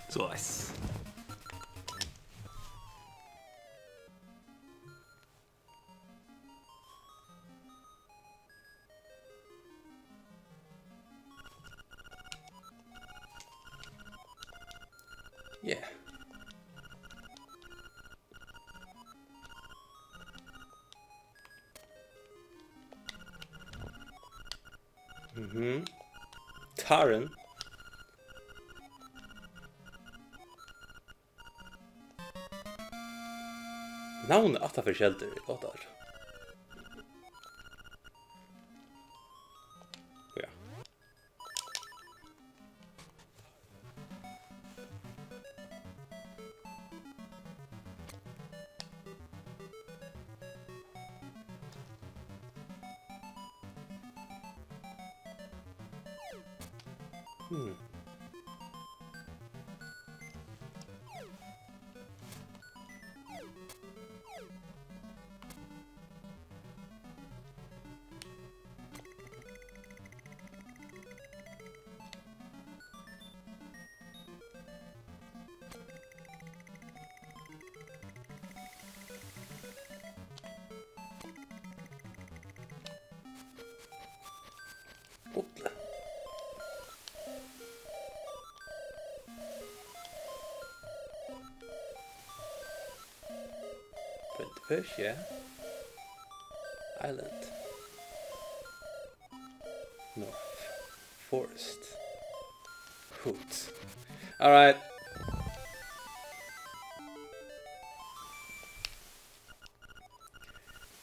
Twice. Yeah. Taran. Navnet atafor Shelter i låtar. Ja. Botle. Fish, yeah. Island. North. Forest. Hoot. Alright.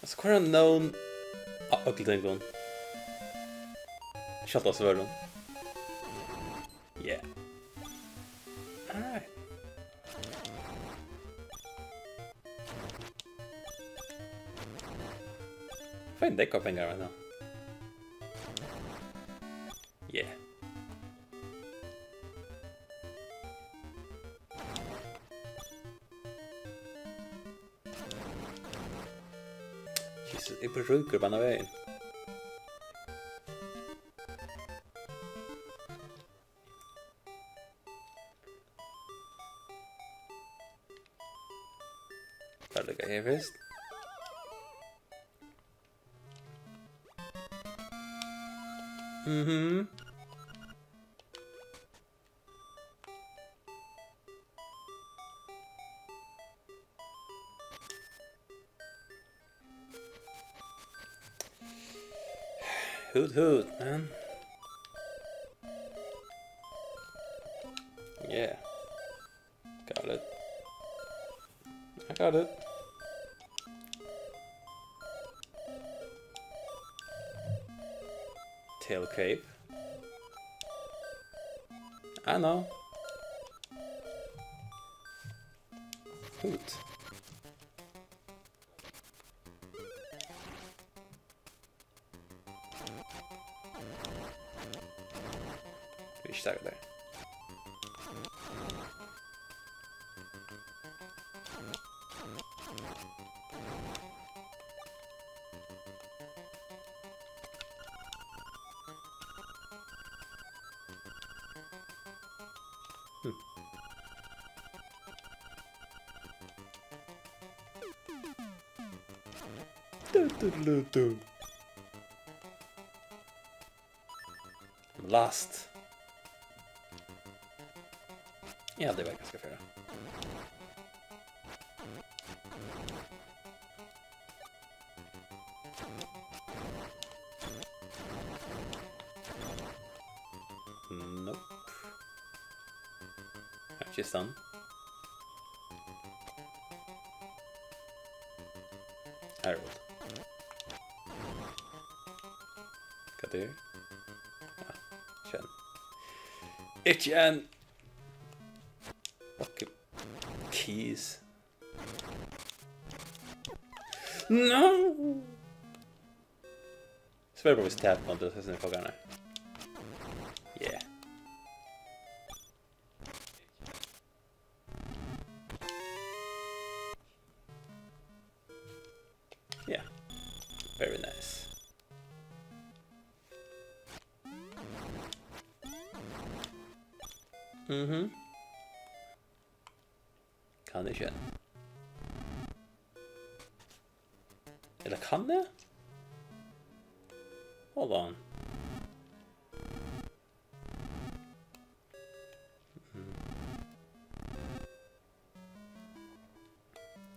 Alltså, kvar unknown... Ögletengon. Kjallasvörlun. Yeah. Alright. Fine deck av pengar right now. Yeah. Jesus, jag brukar banna vägen. Där ligger jag först. Hoot, man. Yeah. Got it. I got it. Tail Cape. I know. Hoot. Fish tag there. Last. Ja, det var ganska fair. Nope. Kistan. Harold. Kadir. Ja, känn. Itchen! Fucking keys. No! Svär på visst tät något, det är frågan här. Yeah. Yeah. Very nice. Men ikke. Eller kan det? Hold on.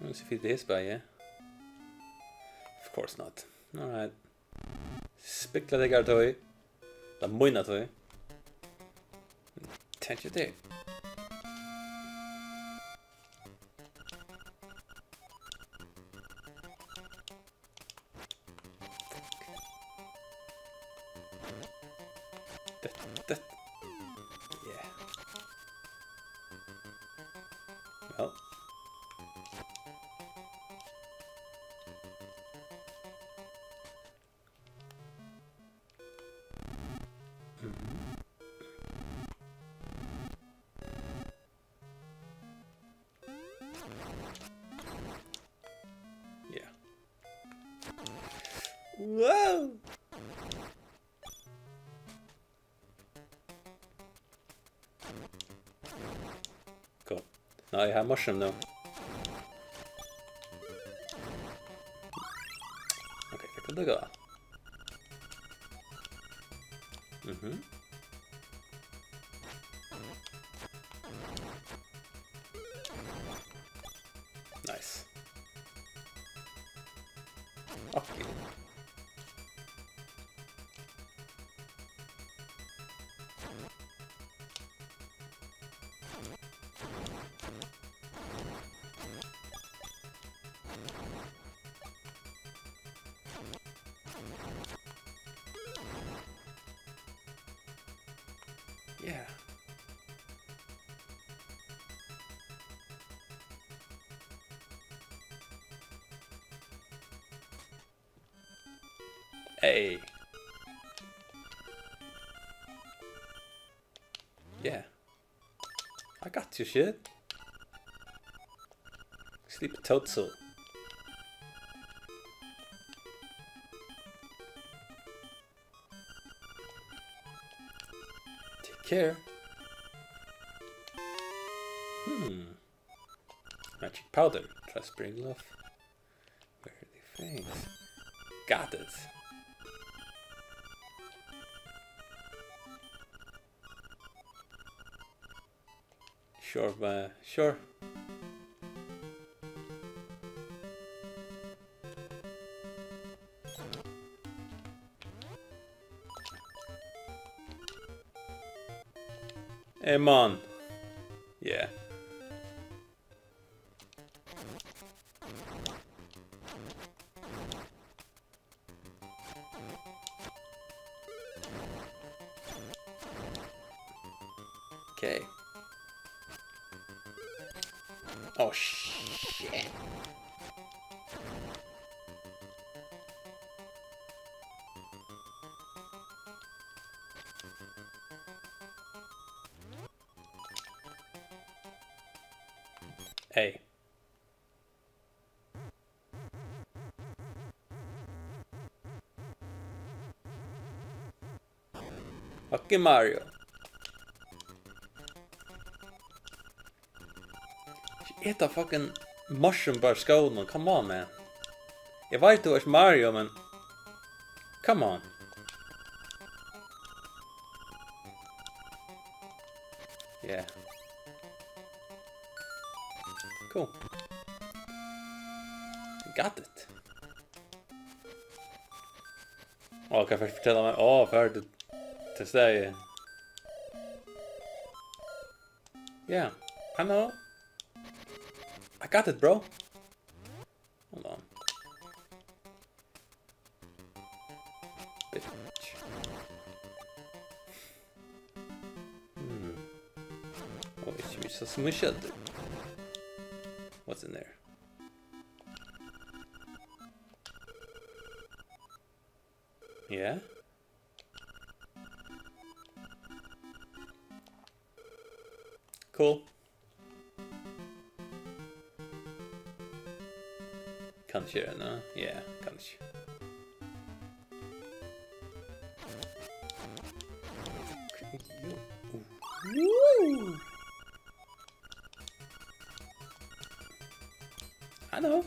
Let's see if it is by, yeah. Of course not. Alright. Spekla deg er tøy. Da moina tøy. Tenk jo det. Det. Yeah. Well. Yeah. Whoa! Cool. Now I have mushroom now. Okay, take a look at that. Nice. Okay. Yeah. Hey. Yeah. I got your shit. Sleep total. Take care. Magic powder. Try spring love. Where are the things? Got it. Sure, sure. Hey, man. Yeah. Okay. Oh shit. Hey. Okay, Mario. Eat a fucking mushroom bar skålen. Come on, man. Jag vet du är Mario, men come on. Yeah. Cool. Got it. Åh, kan jag först förtälla mig? Åh, färdigt. Testa igen. Yeah. I know. I got it, bro. Hold on. Bitch. Oh, it should be so smushed. What's in there? Yeah? Cool. Kanske, no? Yeah, kanske. Woo! I know.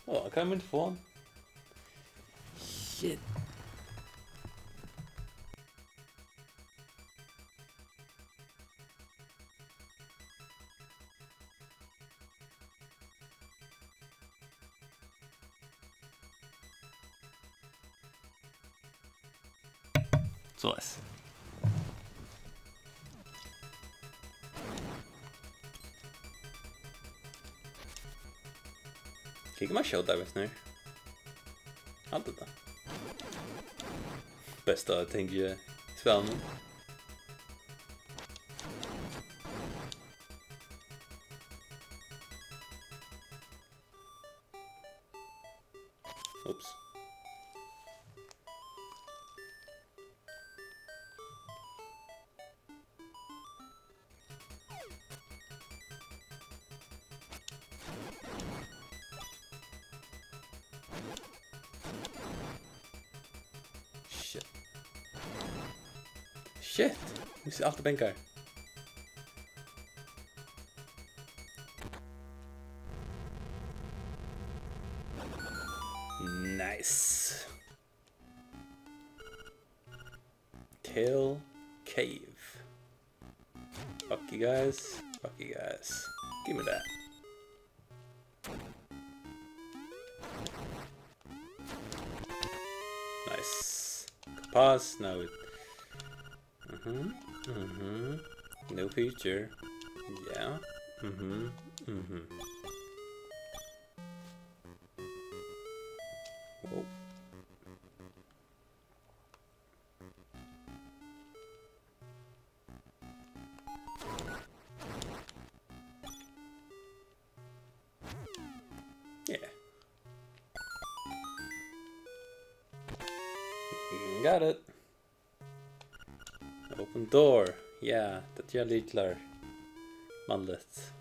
Oh, I can't win for one. Shit. Således. Kijk maar showdivers nu. Altijd dan. Beste dingetje spel nu. Oeps. Shit, hoe is die achterbinker? Nice. Tail Cave. Fuck you guys. Fuck you guys. Give me that. Nice. Pause. Now it. No feature. Yeah. Whoa. Yeah. Got it. Open door. Ja, dat gör liklar manligt.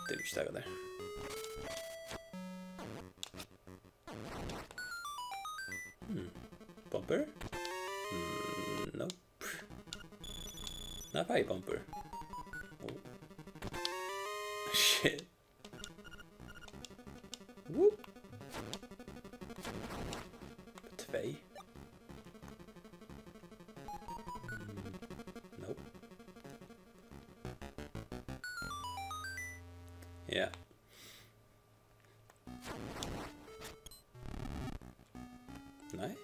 Demişler kadar. Bumper? Nope. Not high bumper. Oh. Shit. Whoop. 2. Nope. Ja. Nee.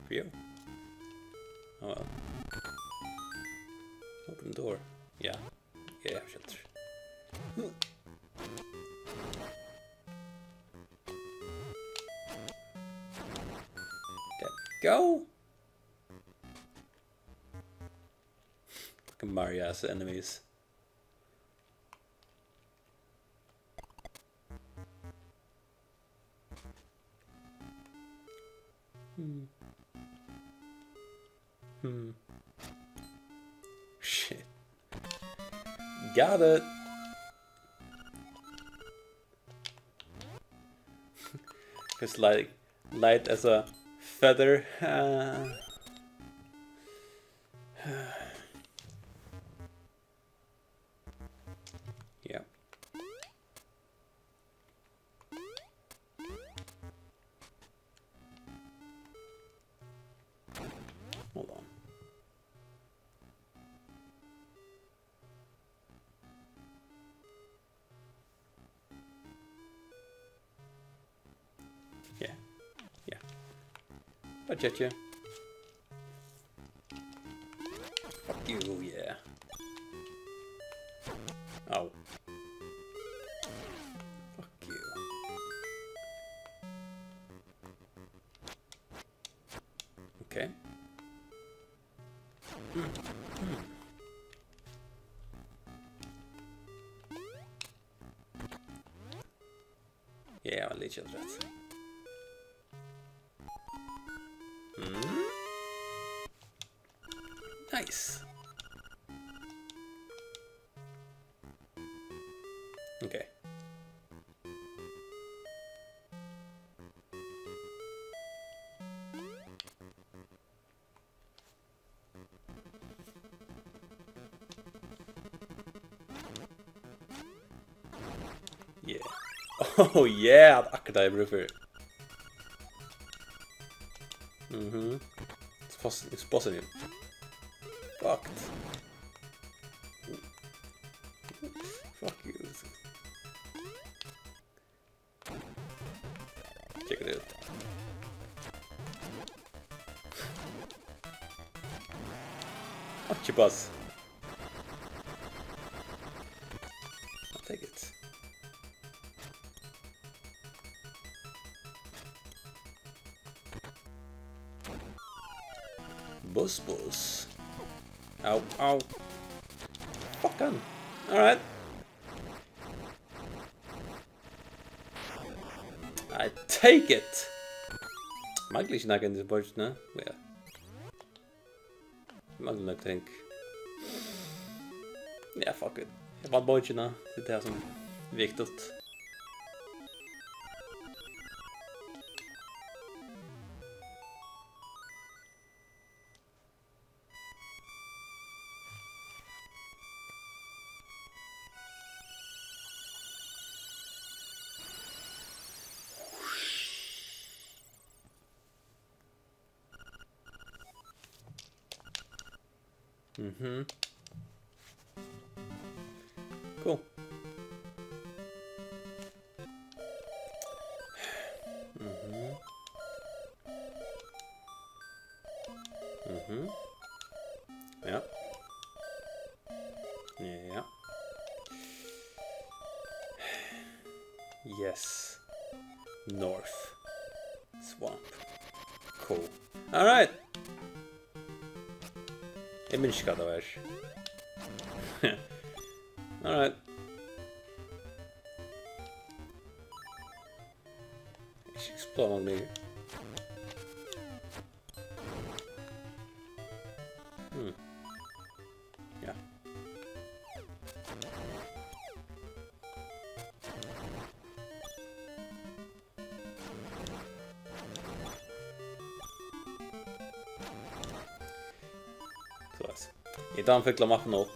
For you. Oh well. Open door. Yeah. Yeah, shut. There we go. Fucking Mario-ass enemies. Shit. Got it. Just like light as a feather. Yeah. Hold on. Yeah. Yeah. Budget you. Fuck you, yeah. Oh. Fuck you. Okay. Ja, een liedje eruit. Nice. Okay. Yeah. Oh yeah, akkurat det jeg bruker for. It's possible. Fucked. Fuck you. Check it out. Fuck you, boss. I'll take it. Bus. Ow, ow. Fuck on. Alright. I take it. Mag ikke snakke inn til bortsene. Ja. Mag nok tenk. Ja, fuck it. Jeg vant bortsene. Det er det som er viktig. Cool. Yeah. Yeah. Yes. North. Swamp. Cool. Alright. Image got away. Alright. I should explore on me. Yeah. Således. Ikke han fikk la mappen opp.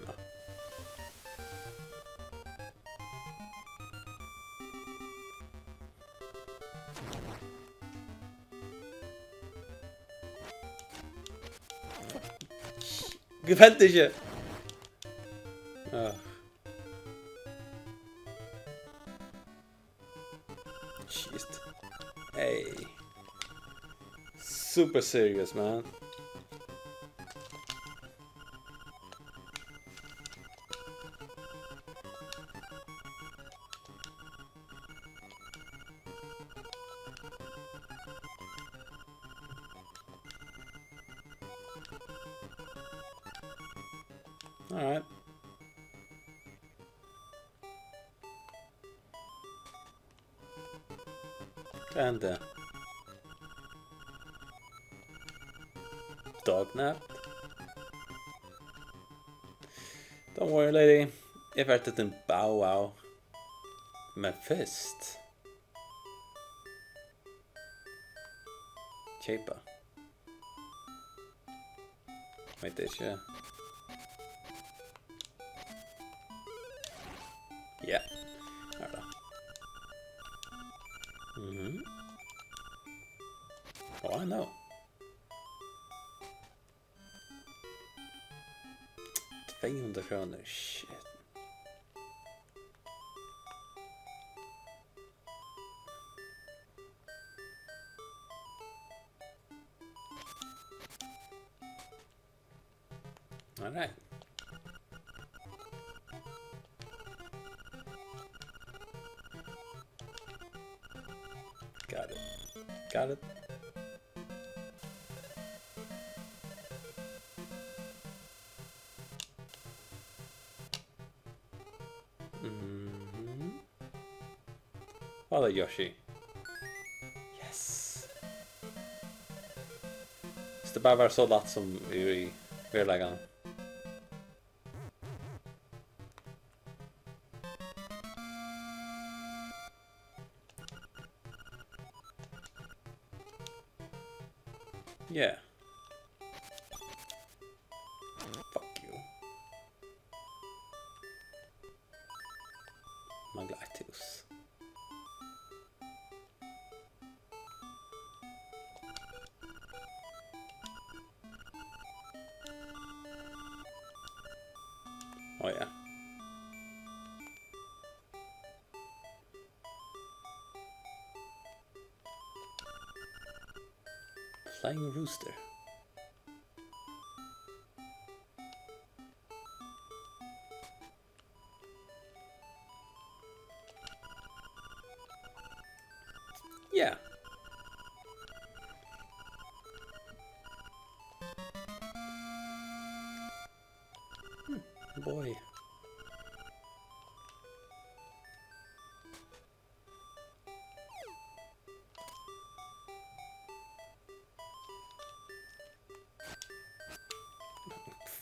Ja. Jeg venter ikke! Jeez. Hey. Super serious, man. Alright. And dog nap. Don't worry, lady. If I didn't bow wow my fist. Cheaper. Wait, this yeah. Yeah. Alright. Oh, I know. $200 shit. Alright. Got it. Got it. Father Yoshi. Yes. Hvis det bare var så lett som i real-leggen. Yeah. Fuck you. Maglactus. Oh yeah. Flying Rooster. Yeah. Boy.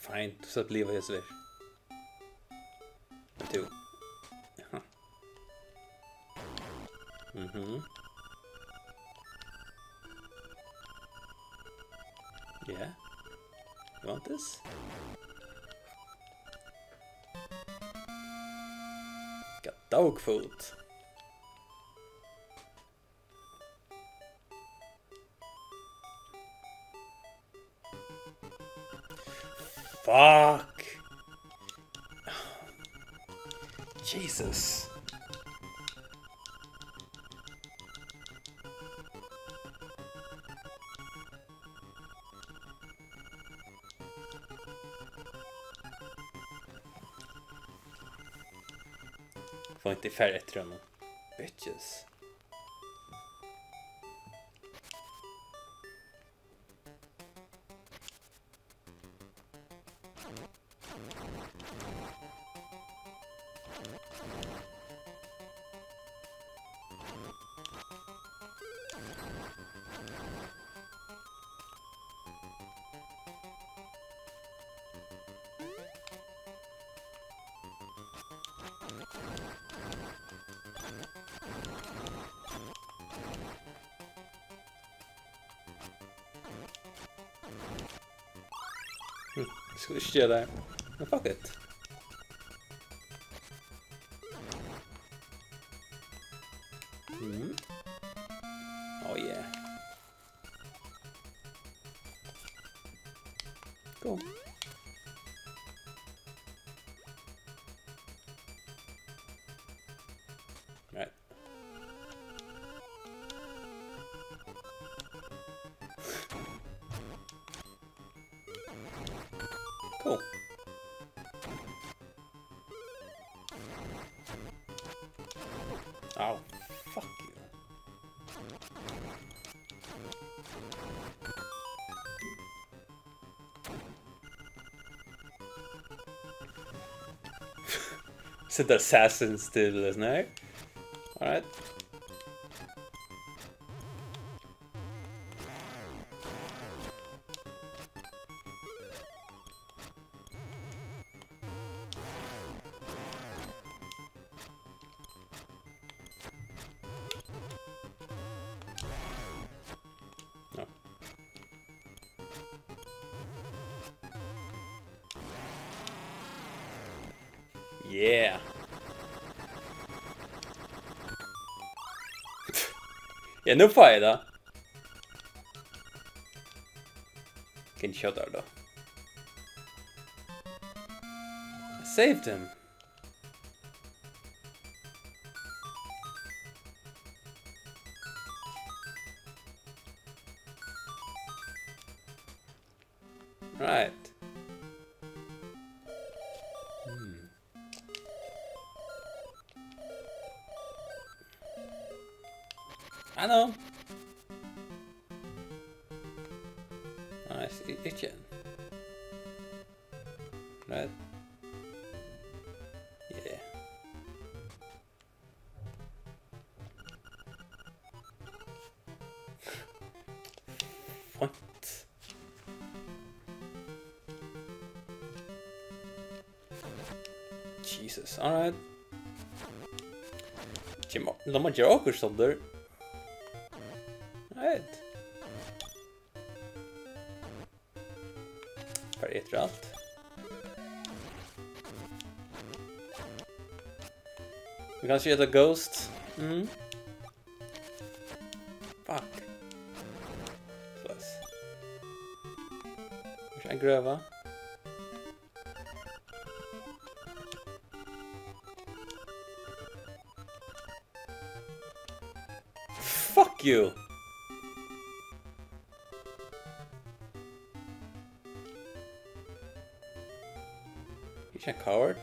Fine, så blir jag så too. Yeah. You want this? Got dog food. Fuck. Jesus. Får inte färre efter honom. Bitches. Squished you there. Oh, fuck it. Oh yeah. Cool. Right. Cool. Oh, fuck you. Said the assassin still, isn't it? Alright. No. Yeah. Ja, nu får jag det. Can shut her though. I saved him. Right. I know. Nice, itching. Right. Yeah. What? Jesus, alright. De har Joker sönder. Right. Efter allt. Vi kanske heter Ghost. Fuck. Plus. Kanske en gröva. Fuck you! He's a coward.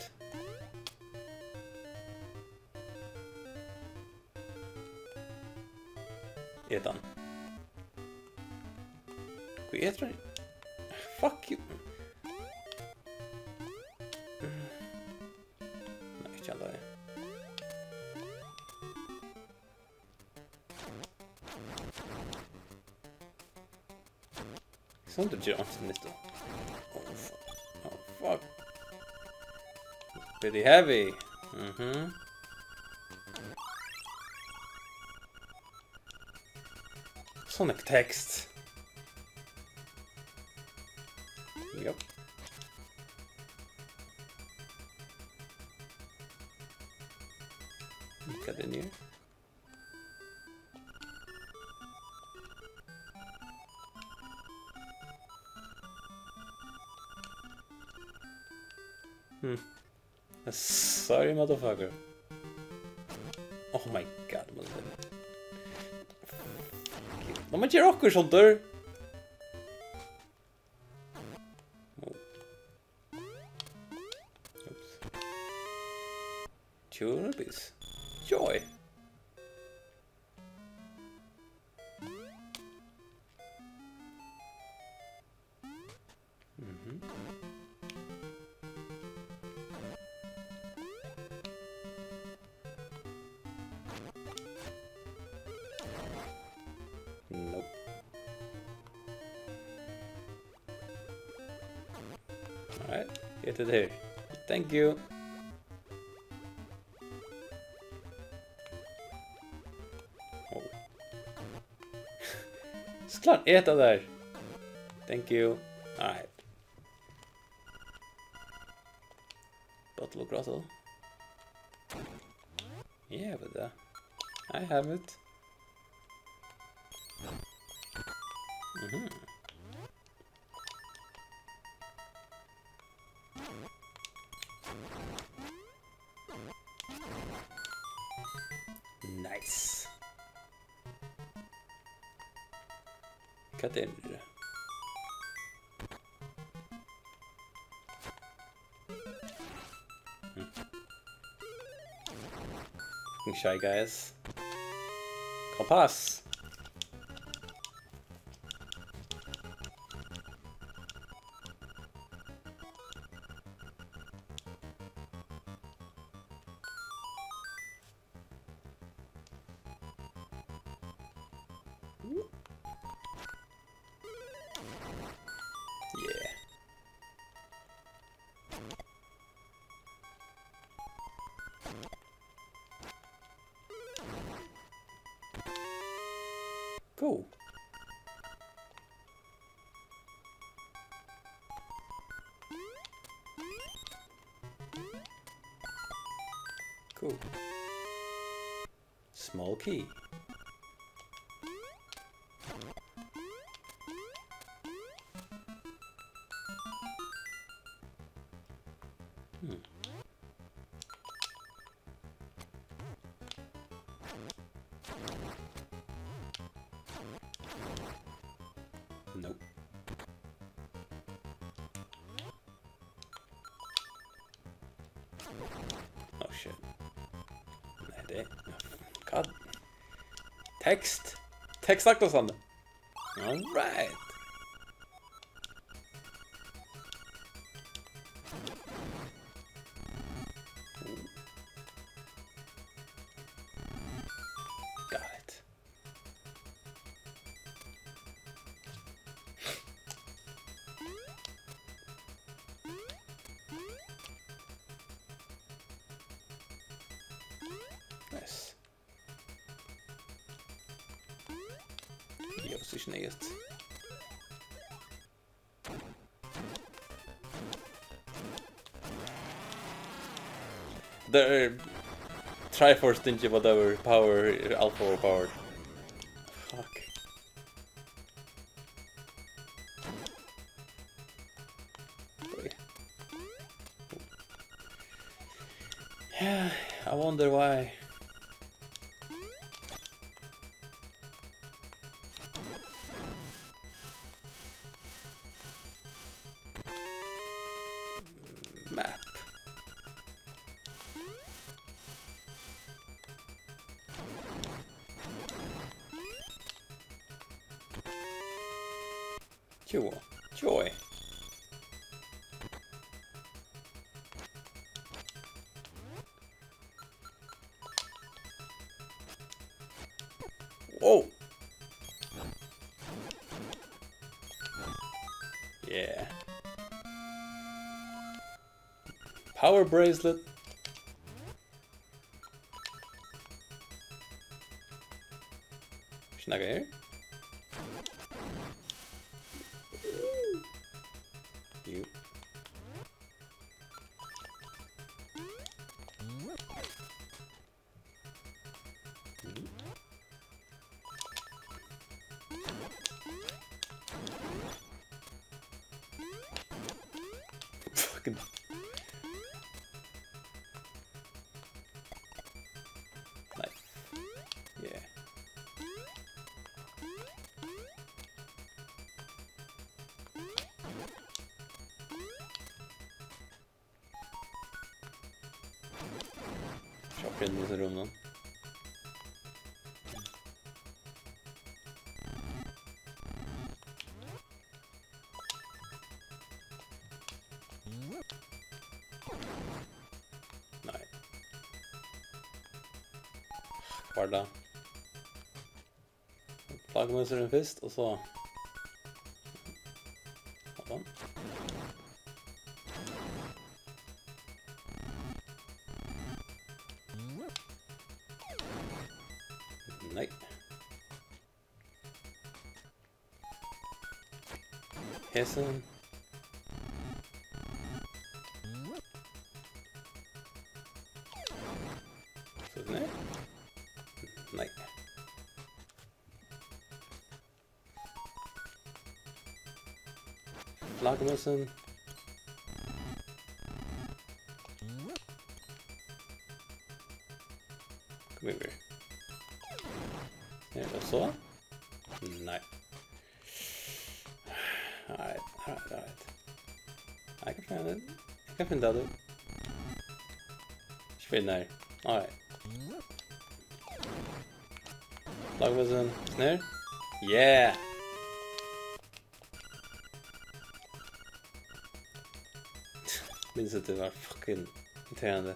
Ethan. Ethan. Fuck you. Nej, inte alla det. Sånt du gör lite. Oh fuck. Pretty heavy. Sonic text. Yep. Got in here. Sorry, motherfucker. Oh my god, motherfucker. De inte rocker sånt där. Oops. 2 rupees. Joy. Nope. Alright, get it here. Thank you. Oh. Såklart äta där. Thank you. Alright. Bottle of grotto. Yeah, but I have it. Nice. Cut in. Fucking shy guys. Kompass. Yeah. Cool. Cool. Small key. Nope. Oh shit. Nej, det... God. Text! Textaktorsande! Alright! Got it. Nice. Yo, sich nicht. The Triforce Ninja whatever power alpha overpowered. Fuck. Yeah, I wonder why. Map. Joy. Whoa. Yeah. Power bracelet. Snacka here. You. Fucking. Nice. Yeah. Kjøper inn disse rommene. Nei. Hva da? Plagemønsteren først, og så... Sånn. Nei. Hesen. Sånn her. Nei. Flagermusen. Kom over. Her også. Nei. Alright. I can find it. I can find that out. Straight there. Alright. Flagermusen. Snare. Yeah! Minns att det var fucking irriterande.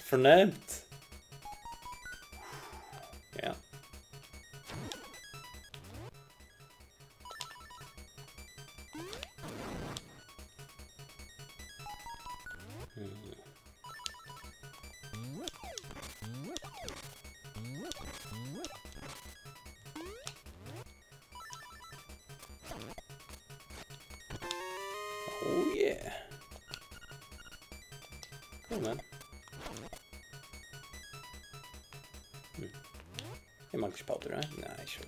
Förnämt! Ja. Oh yeah. Cool, man. It might powder, right? Nah, sure.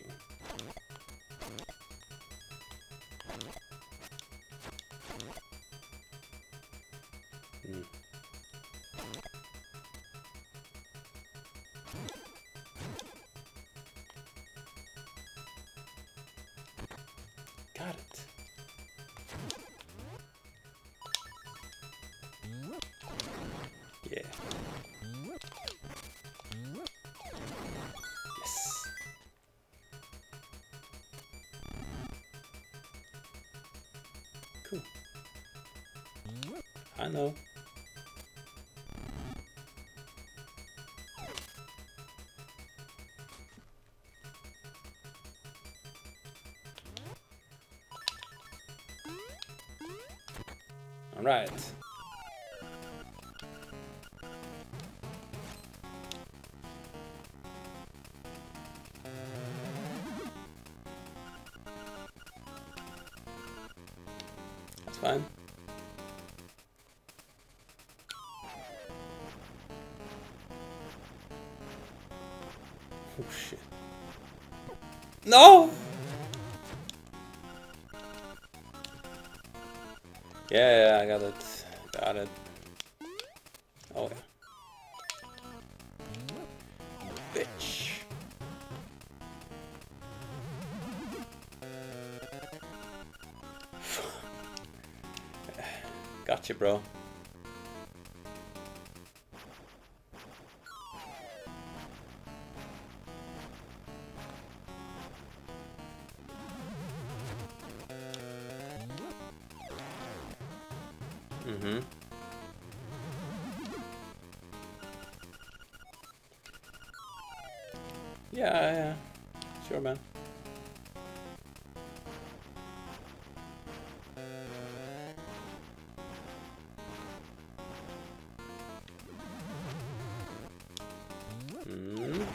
Got it. Yeah. Yes. Cool. I know. All right. fine. Oh shit. No! Yeah, I got it. Got it. Oh yeah. Bitch. Gotcha, bro. Mm-hmm. Yeah. Sure, man.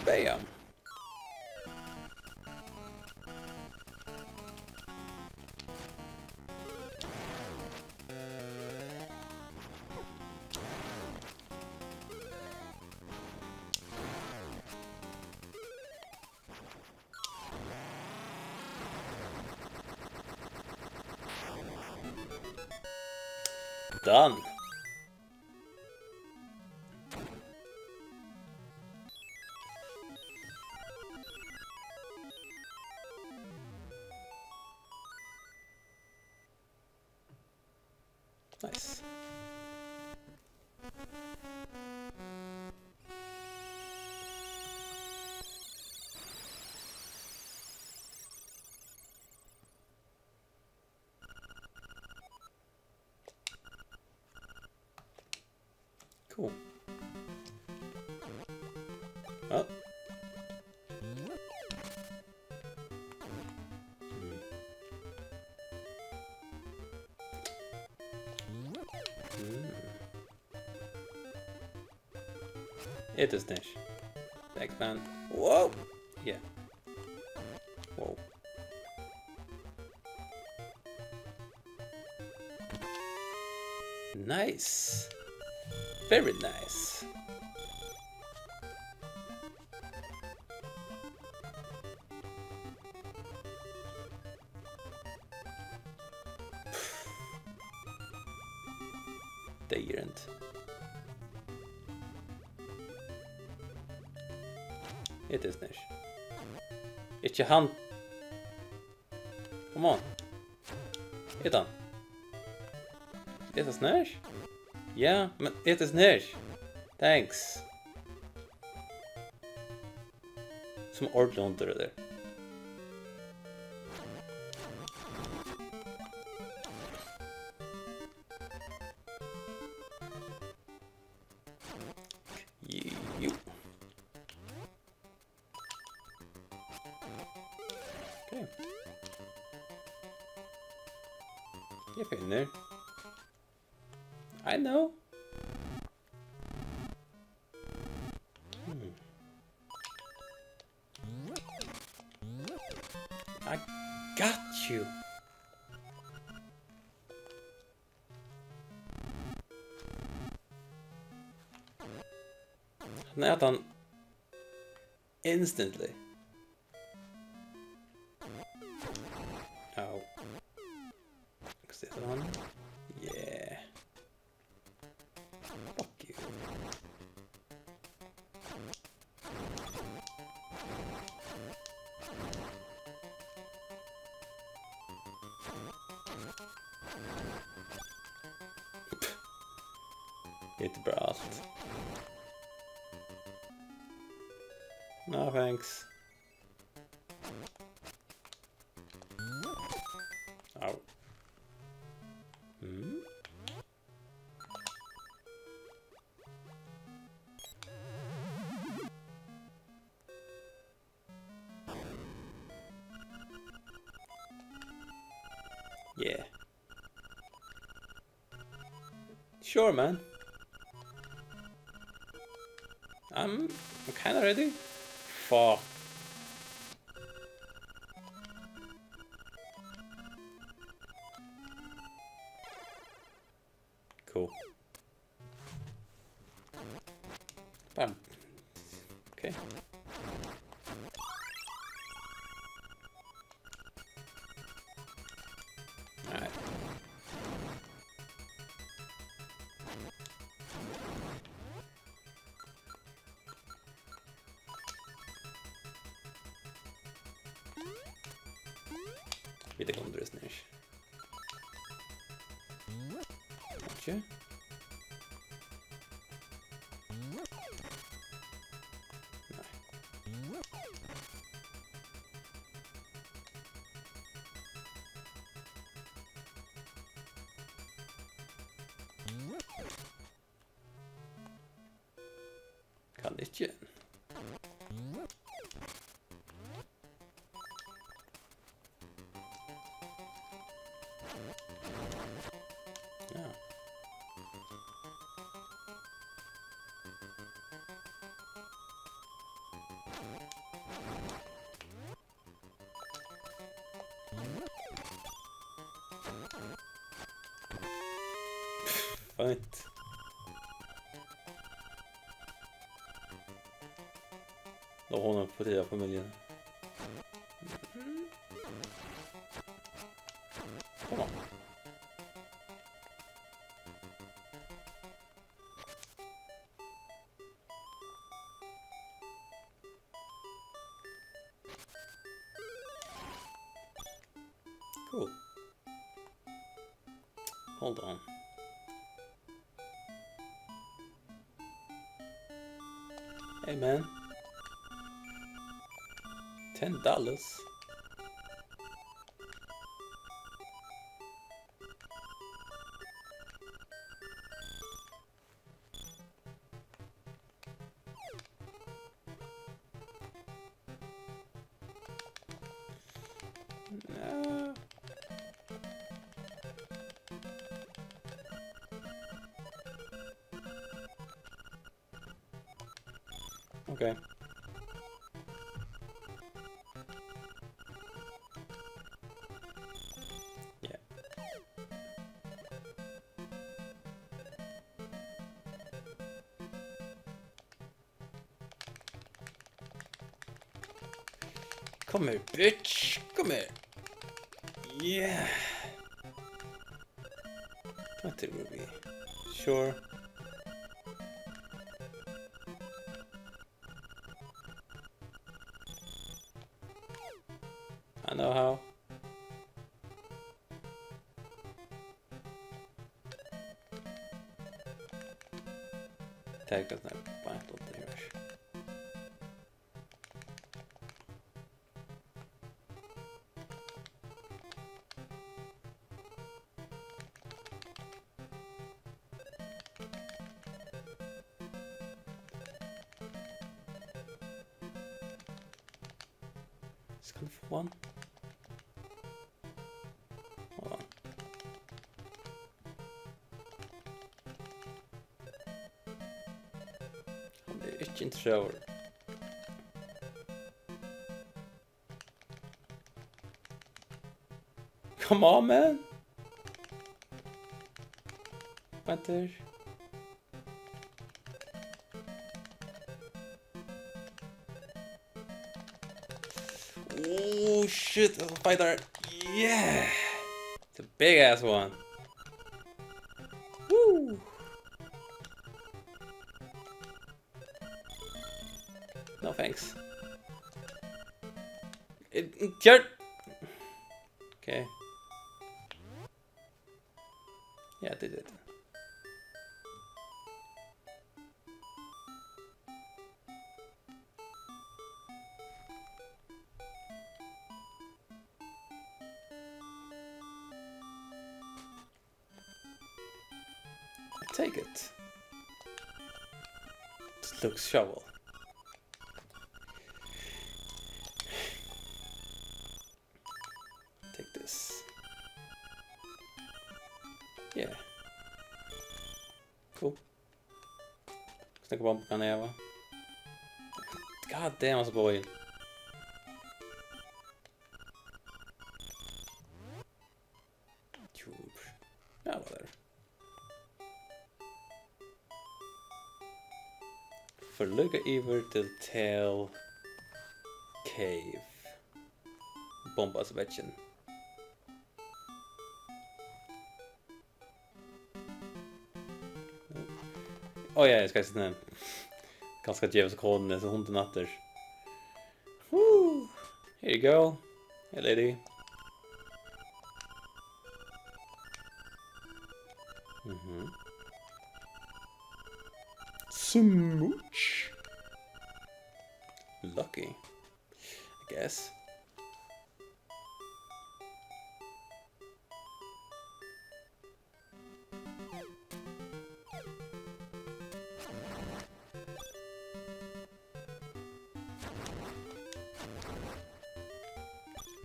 Bam. Done. Nice. Cool. Oh. It is niche. Thanks, man. Whoa! Yeah. Whoa. Nice. Very nice. Tyrant. It is niche. It's your hand. Come on. Hit on. It is niche? Yeah, but it is niche. Thanks. Some orb launcher there. You. Okay. Get in there. I know. I got you. Nathan instantly. Oh. Is this on? Yeah. Fuck you. Hit blast. No thanks. Ow. Hmm? Yeah. Sure, man. I'm kinda ready. Fuck. Um, okay. Alright. Lite kontrasners. Gotcha. Kan ikke. Ja. Fint. Då har hon på 10 familjen. Kom on. Cool. Hold on. Hey man. $10. No. Okay. Yeah. Come here, bitch. Come here. Yeah. Not it, Ruby. Sure. I know how. Take us now. Battle the rush. It's gonna for one. Hold on. Han blir ikke interessert. Come on, man. Panther. Oh shit, I'll fight that. Yeah. It's a big ass one. Woo. No thanks. Jerk. Okay. Yeah, I did it. Take it. It looks shovel. Take this. Yeah. Cool. Snakke bomb kan jeg va? God damn, I was boy. Yeah, whatever. For Lukka Iver till Tail Cave. Bompas Vetchen. Oh ja, jag ska se den. Ganska djävulskoden, så hon till natter. Woo! Here you go. Hey lady. Smooch. Lucky, I guess.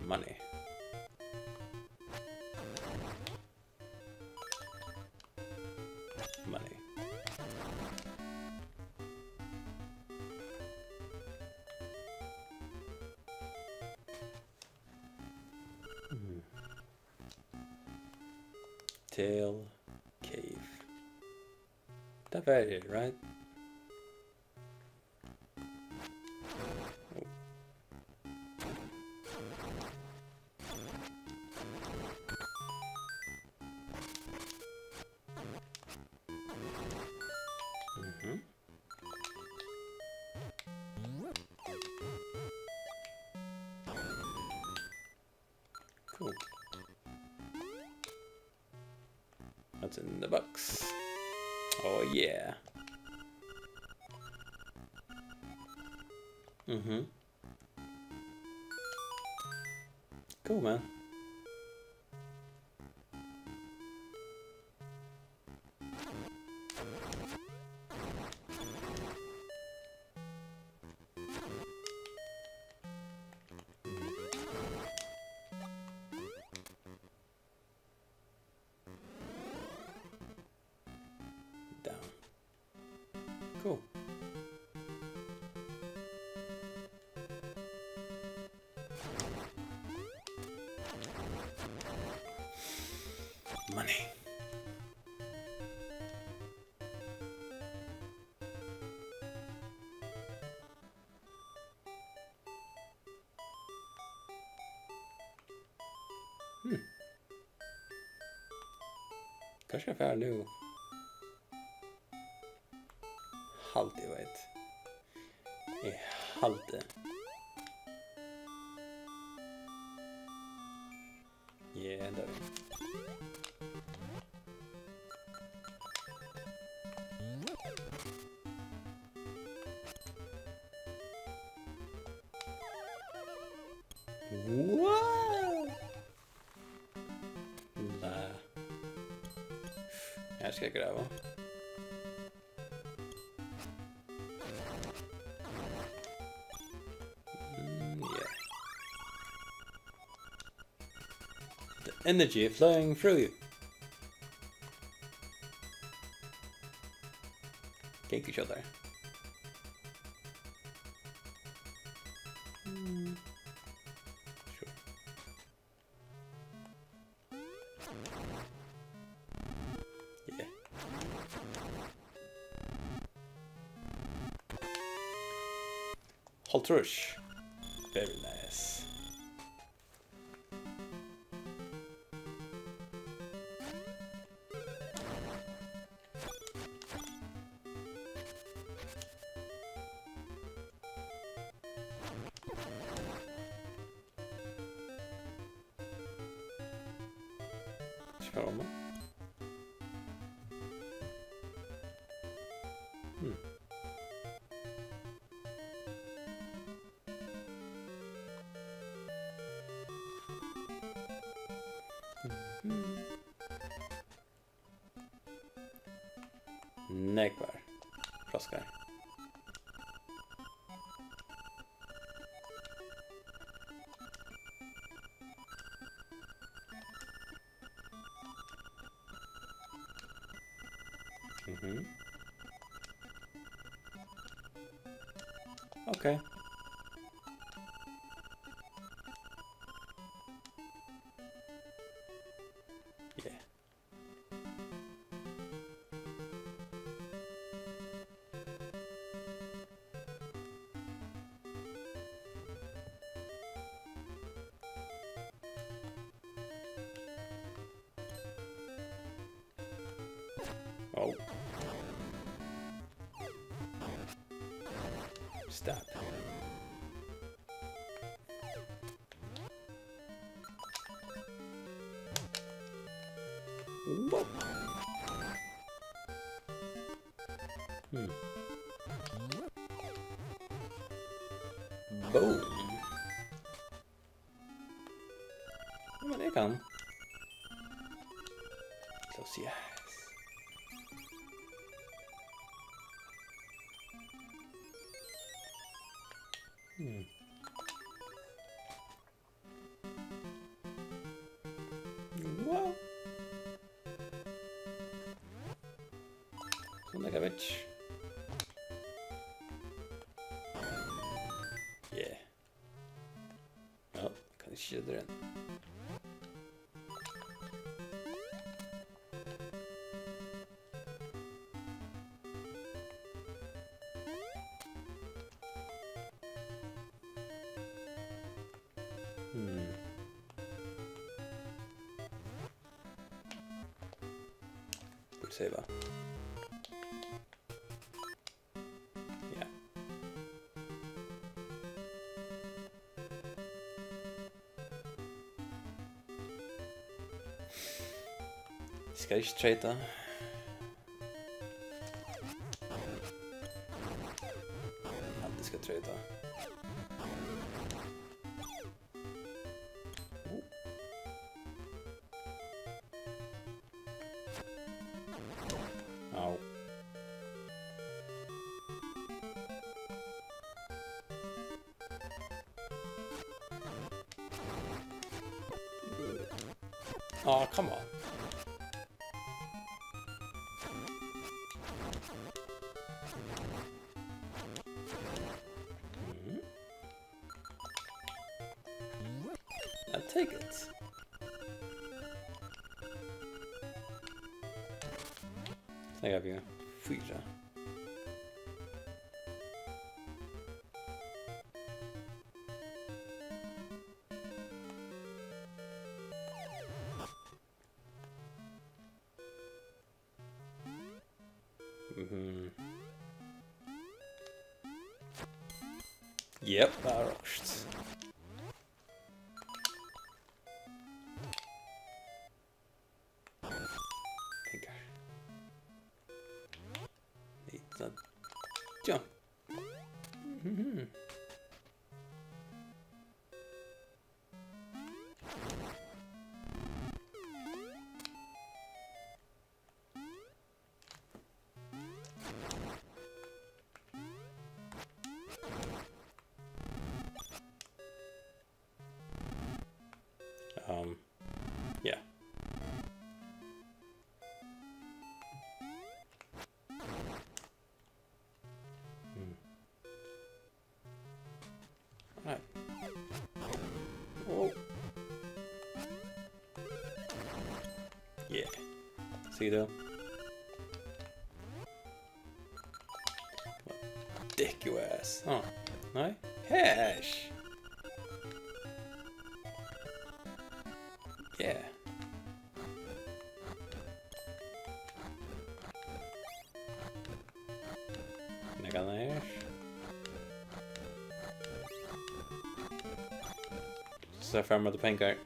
Money. Money. Tail Cave. That very right? Cool. What's in the box? Oh yeah. Cool, man. Down. Cool. Money. Kanske jag är färdig nu. Halt, jag vet. I halte. Yeah, där. Wow! Nä. Här ska jag gräva. Yeah. The energy flowing through you. Take each other. Sure. Yeah. Haltrush. Very nice. Kör om. Nekvar. Flaskar. Okay. Yeah. Oh. Stab. Whoa. Boom. Men det kan. Close the eyes. Wow. Sånn er det. Yeah. Ja, kan ikke kjøre den. Burde save. Ja. Skal ikke trade. Alltid skal trade. Au. Oh, come on. I'll take it. I got you. 4. Yep, that rushed. Need that jump. Yeah. Right. Oh. Yeah. See though? Dick your ass. Oh. No? Cash! Yeah. Negar. Så jag framåt pengar.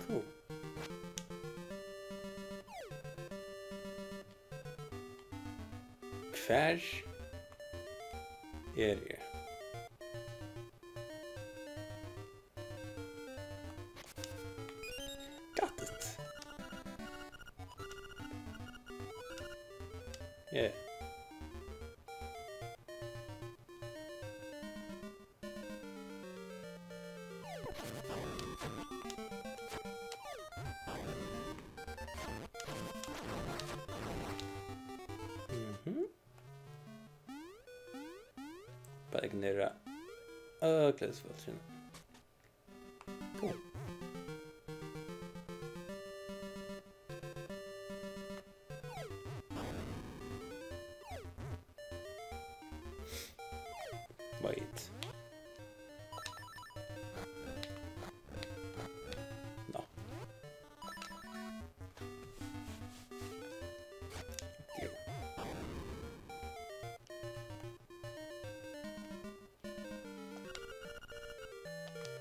Cool. Kvar är det. Got it. Yeah. Bara ignorera öklädesvåldsen.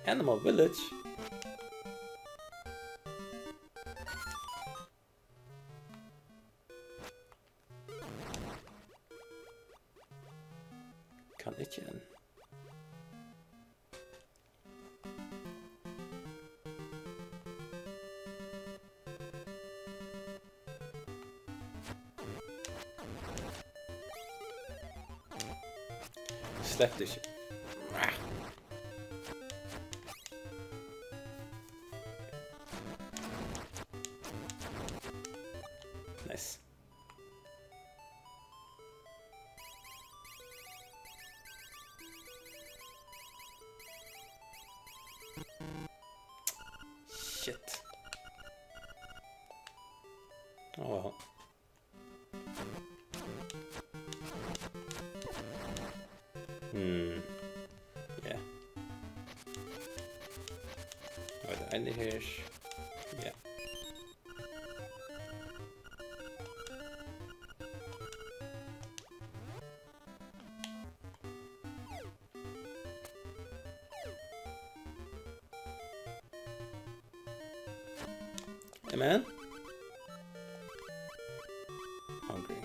Animal Village? Kan ikke en. Släpp det ikke. Nice. Shit. Oh well. Yeah. By the end here. Yeah. Hey man. Hungry.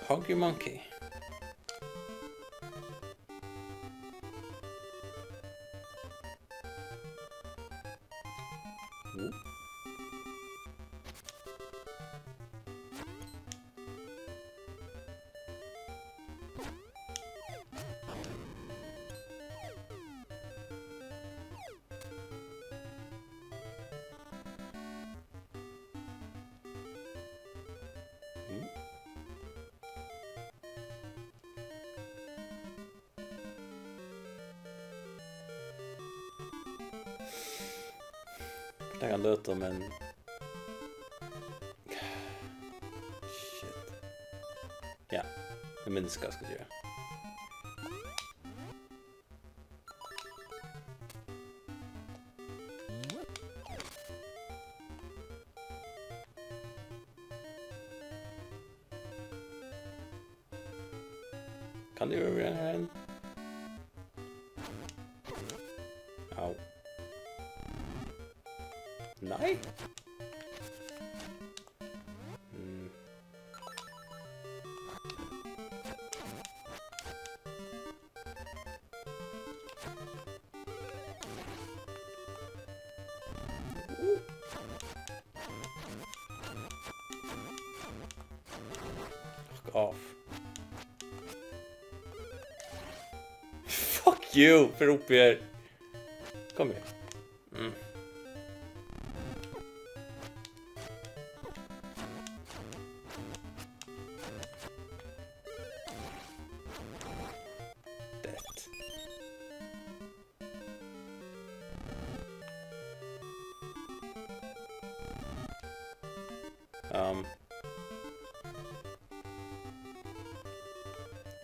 Hungry monkey. Ooh. Det kan låta men shit. Ja, det minns jag ska göra. Kan du göra det här? Au. Nej. Fuck off. Fuck you för upp er. Kom igen.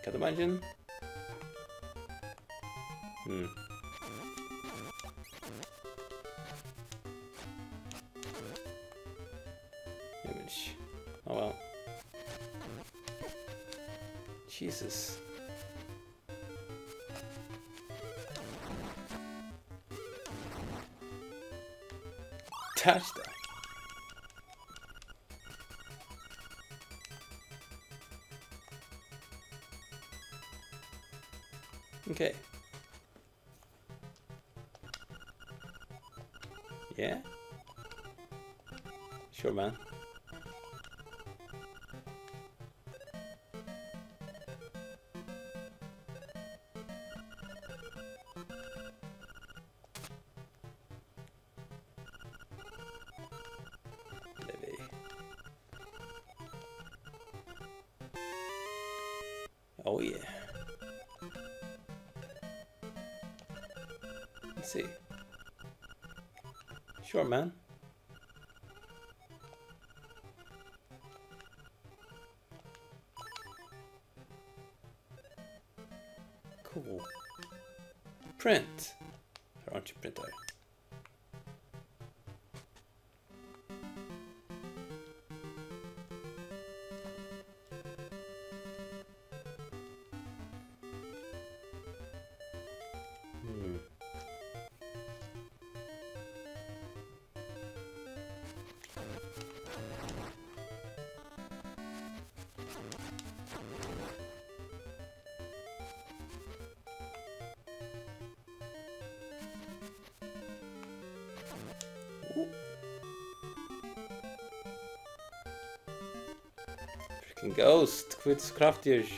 Kan du imagine? Image. Oh well. Jesus. Touch that. Okay. Yeah? Sure, man. Livy. Oh, yeah. Let's see. Sure, man. Cool. Print. Or aren't you printer? Ooh. Freaking ghost, quit kraftig.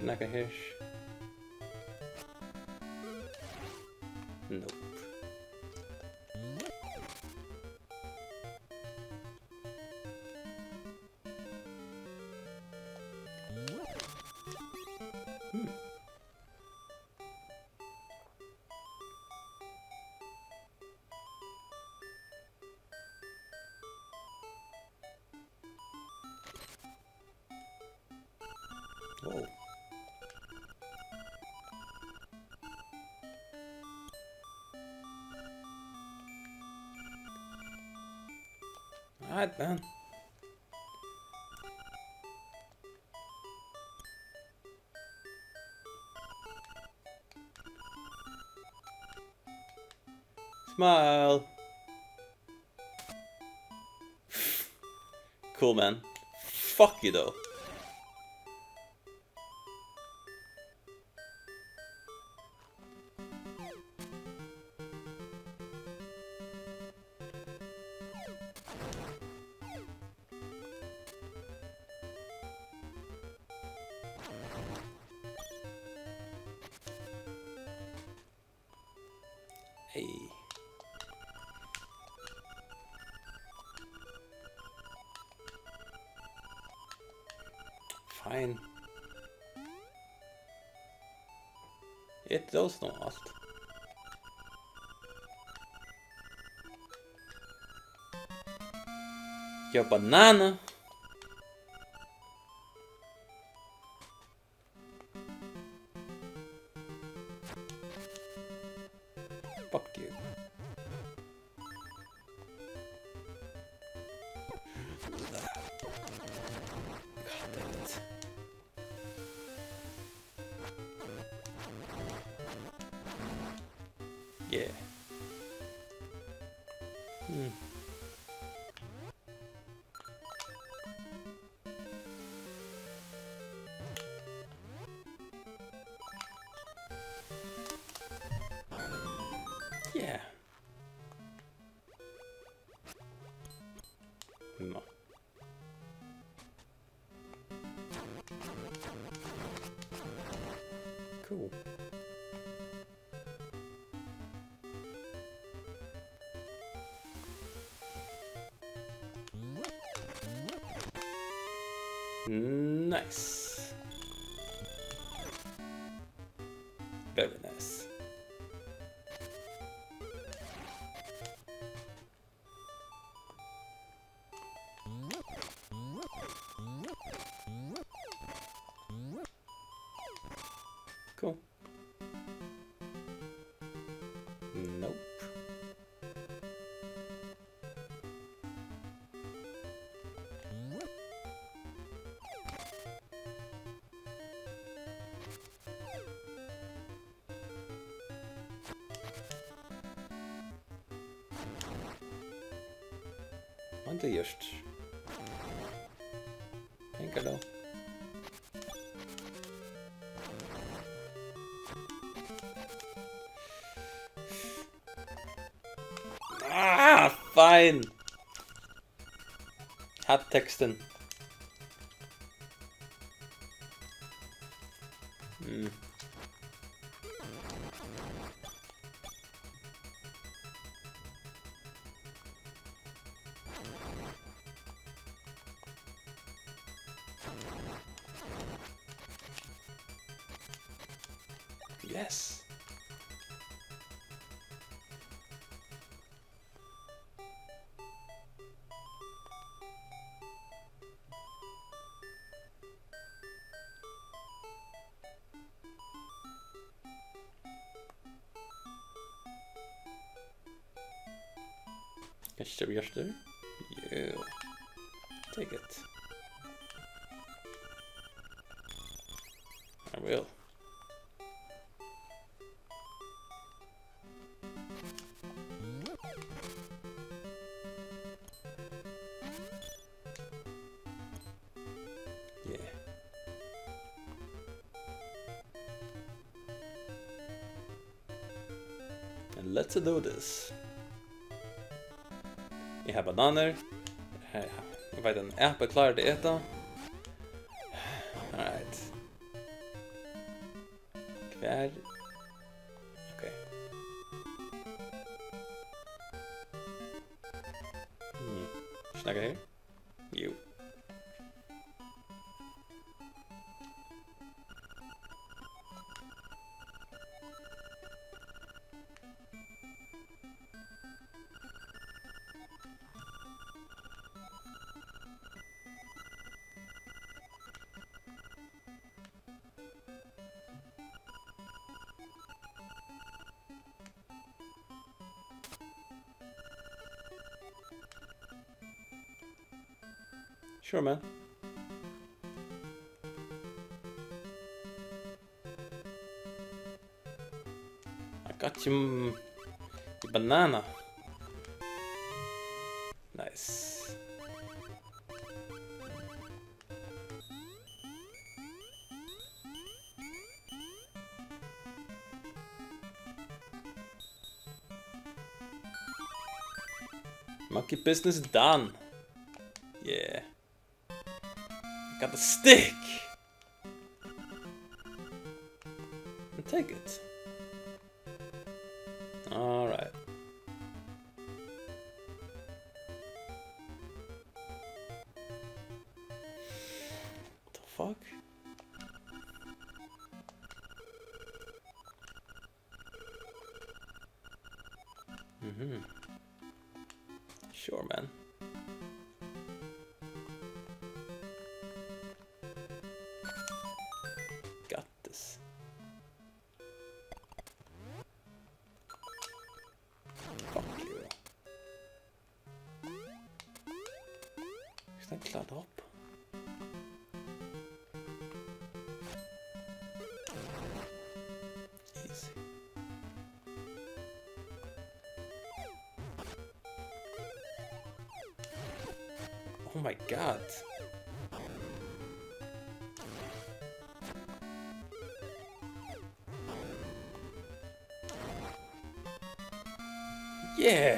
Like a hish. Nope. Whoa. Alright, man. Smile. Cool, man. Fuck you, though. Hey. Fine. Ett those snart. Your banana. Fuck you. God damn it. Yeah. Yeah. No. Cool. Nice. Very nice. Cool. Nope. Vänta just. Tänker då. Ah, fine. Hattexten. Yes. Kanske vi görs du? Yeah. Take it. I will. Let's do this. Jag har bananer. Jag vet en äpple klarar det äta. Alright. Kvar. Okej. Snacka här. Jo. Sure, man. I got you, banana. Nice. Monkey business done. Yeah. Got the stick! And take it. Alright. What the fuck? Sure, man. Klart upp. Easy. Oh my god. Yeah.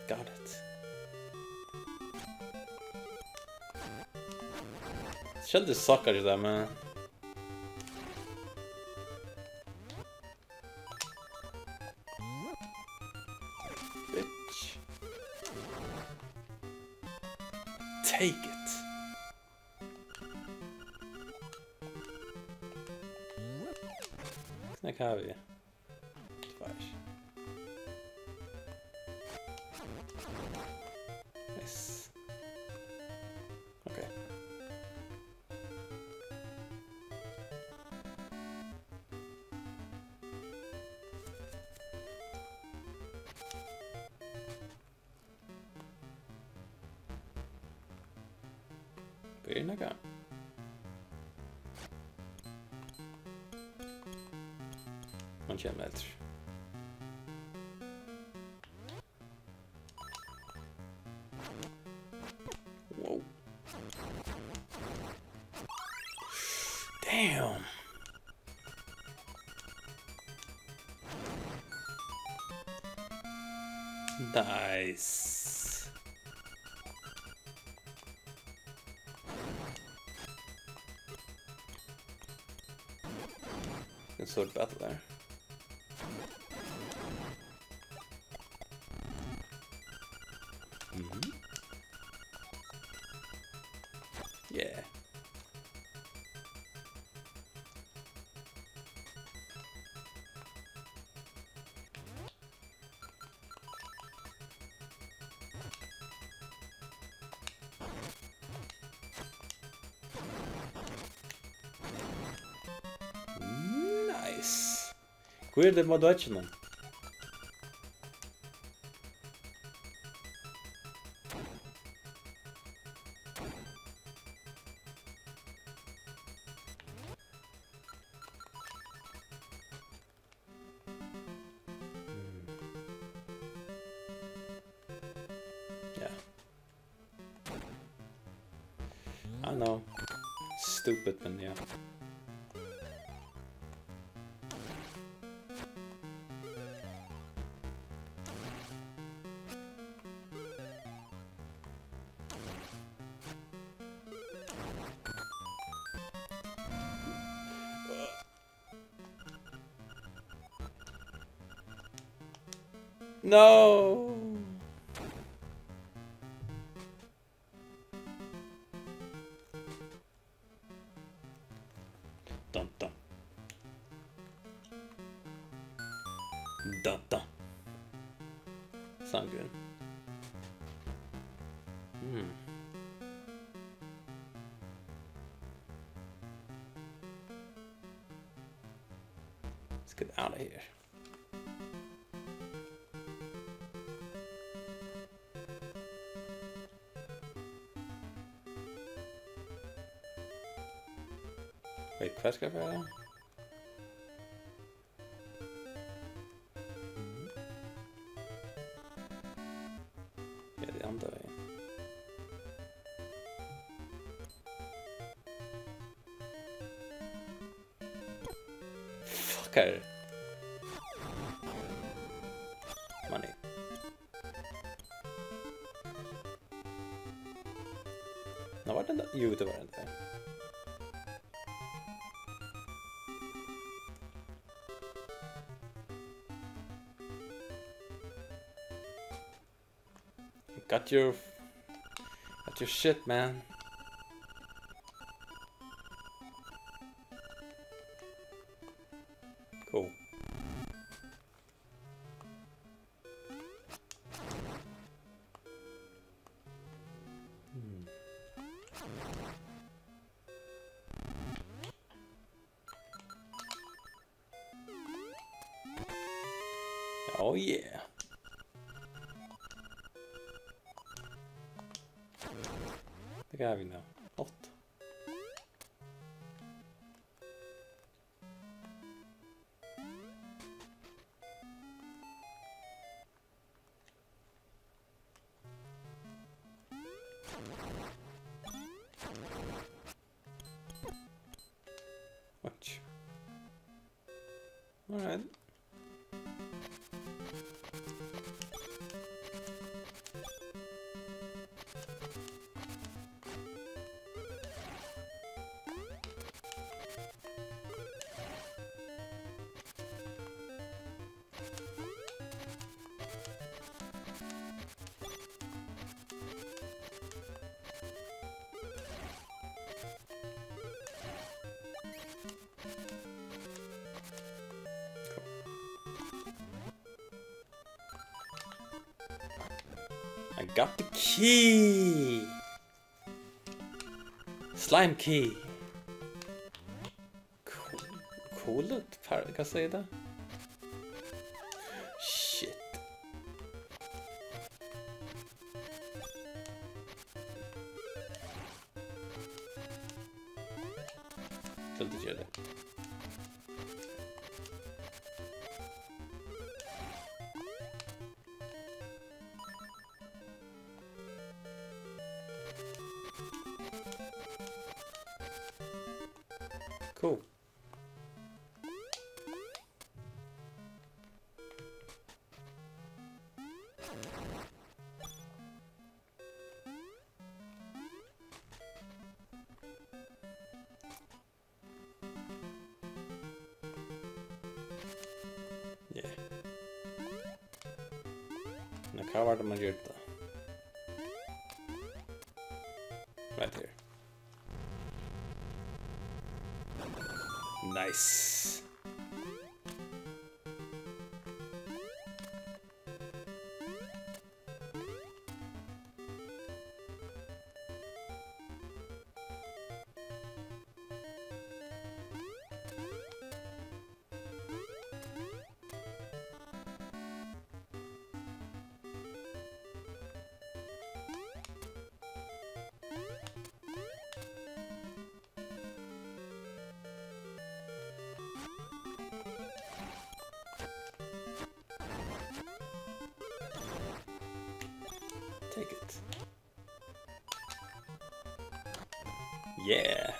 Got it. Shut the suckers där, man. Bitch. Take it. Snack har vi. Nice. Okay. Very nice. Man känner efter. Whoa. Damn. Nice. Good sword battle there. Yeah. Nice. Kurde, ma doći nam. I know. Stupid, but yeah. No! Dun dun. Dun dun. Sound good. Let's get out of here. Wait, quest grab right. Ja, det andra är... Fucker! Money. Nå, var den där? Jo, det var den där. Got your shit, man. Cool. Oh yeah. Det har vi nu. 8. Watch. All right. I got the key! Slime key! Coolt, kan jag säga det? Shit. Så det gör det. Cool. Yeah. Nu cover de man gjort då. Right here. Nice. Take it. Yeah.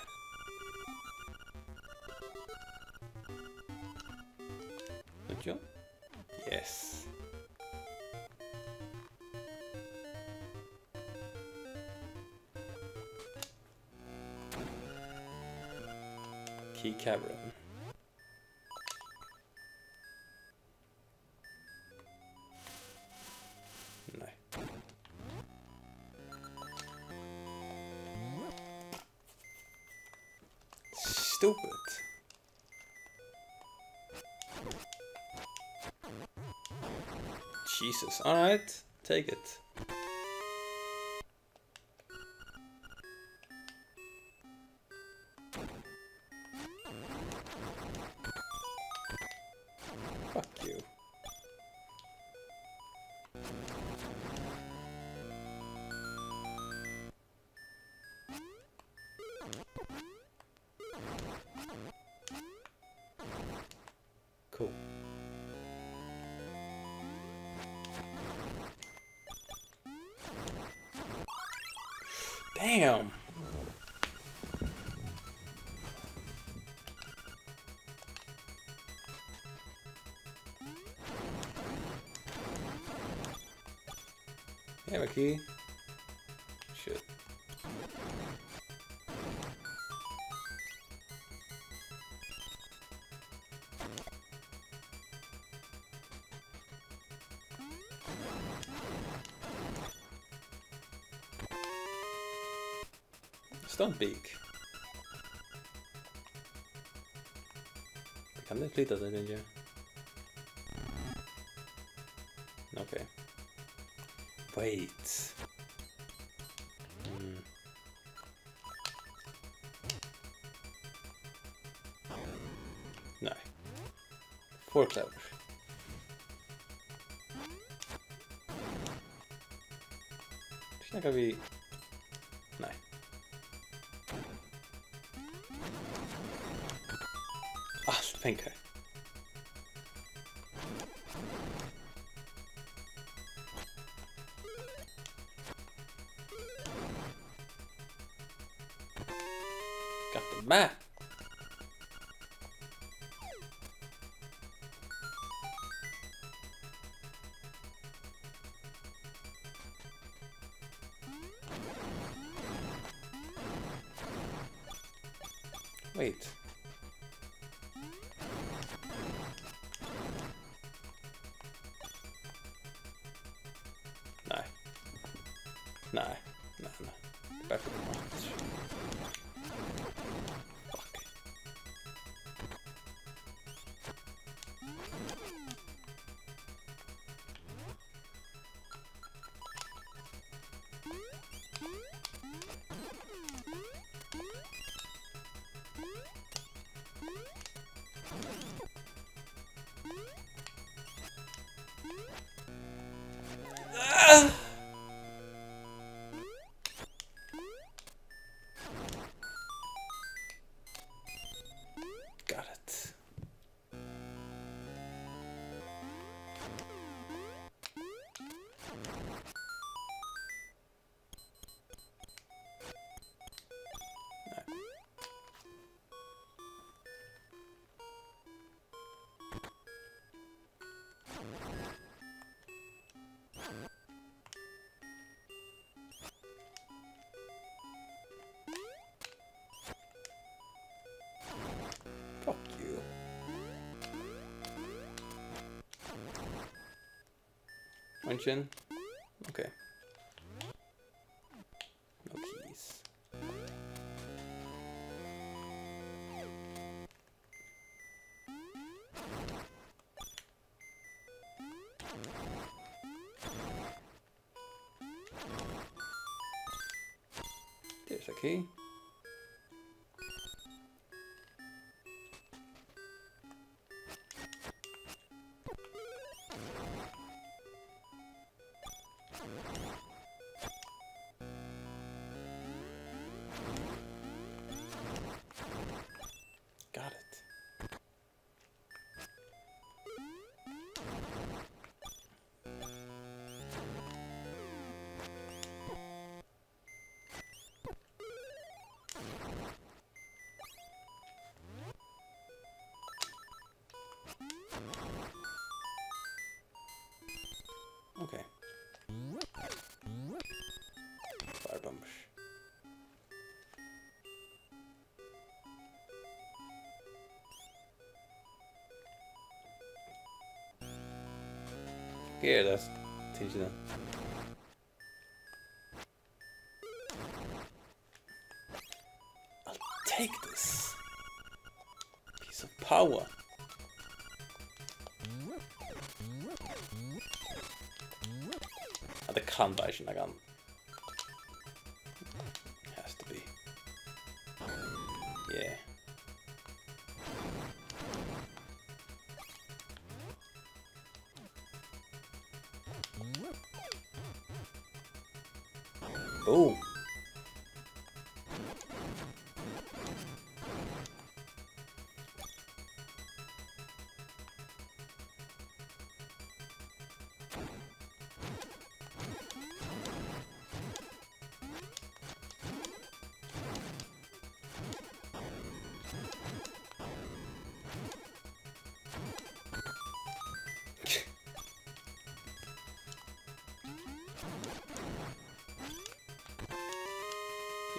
Don't you? Yes. Key cavern. No. Stupid. Jesus. Alright, take it. Fuck you. Cool. Damn. Damn a key. Shit. Stumpbeak. Kan det flytta sig, Ninja? Okay. Wait. Nej. Four clever. Snackar vi... Nej. Ah, spänkare. Got the map. Wait. Nej. Nej. Nej, nej. Back to the market. Fuck. Ah! Got it. Fuck you. Munchen? Okay. No keys. There's a key. Got it. here, that's teaching them. I'll take this piece of power. Ja, det kan være Shinragan. Has to be. Yeah. Boom.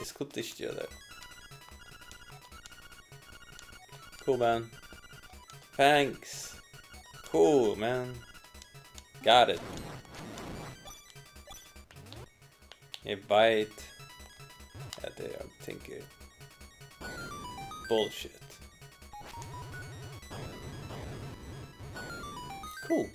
Escuta isto, olha. Cool, man. Thanks. Cool, man. Got it. A bite. Yeah, they are thinking. Bullshit. Cool.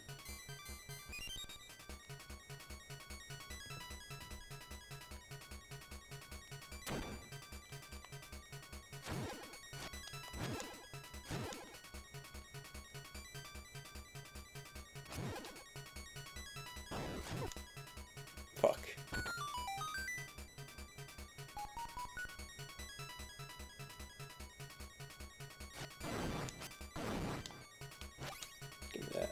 Fuck. Give me that.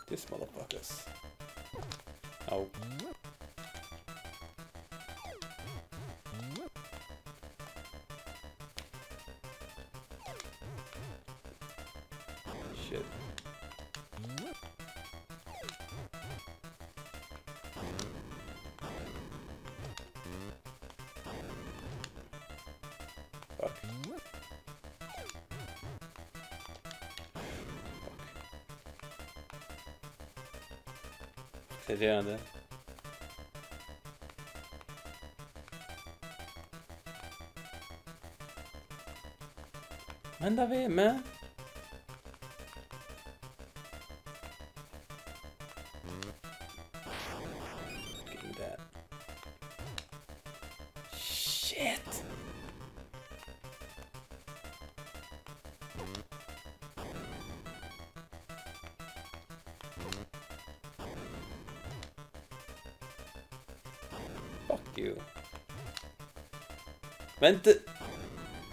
This motherfuckers. Oh. Shit. Fuck. Ser gör det. Men där vi är med. Give me that. Shit. Fuck you. Vänta.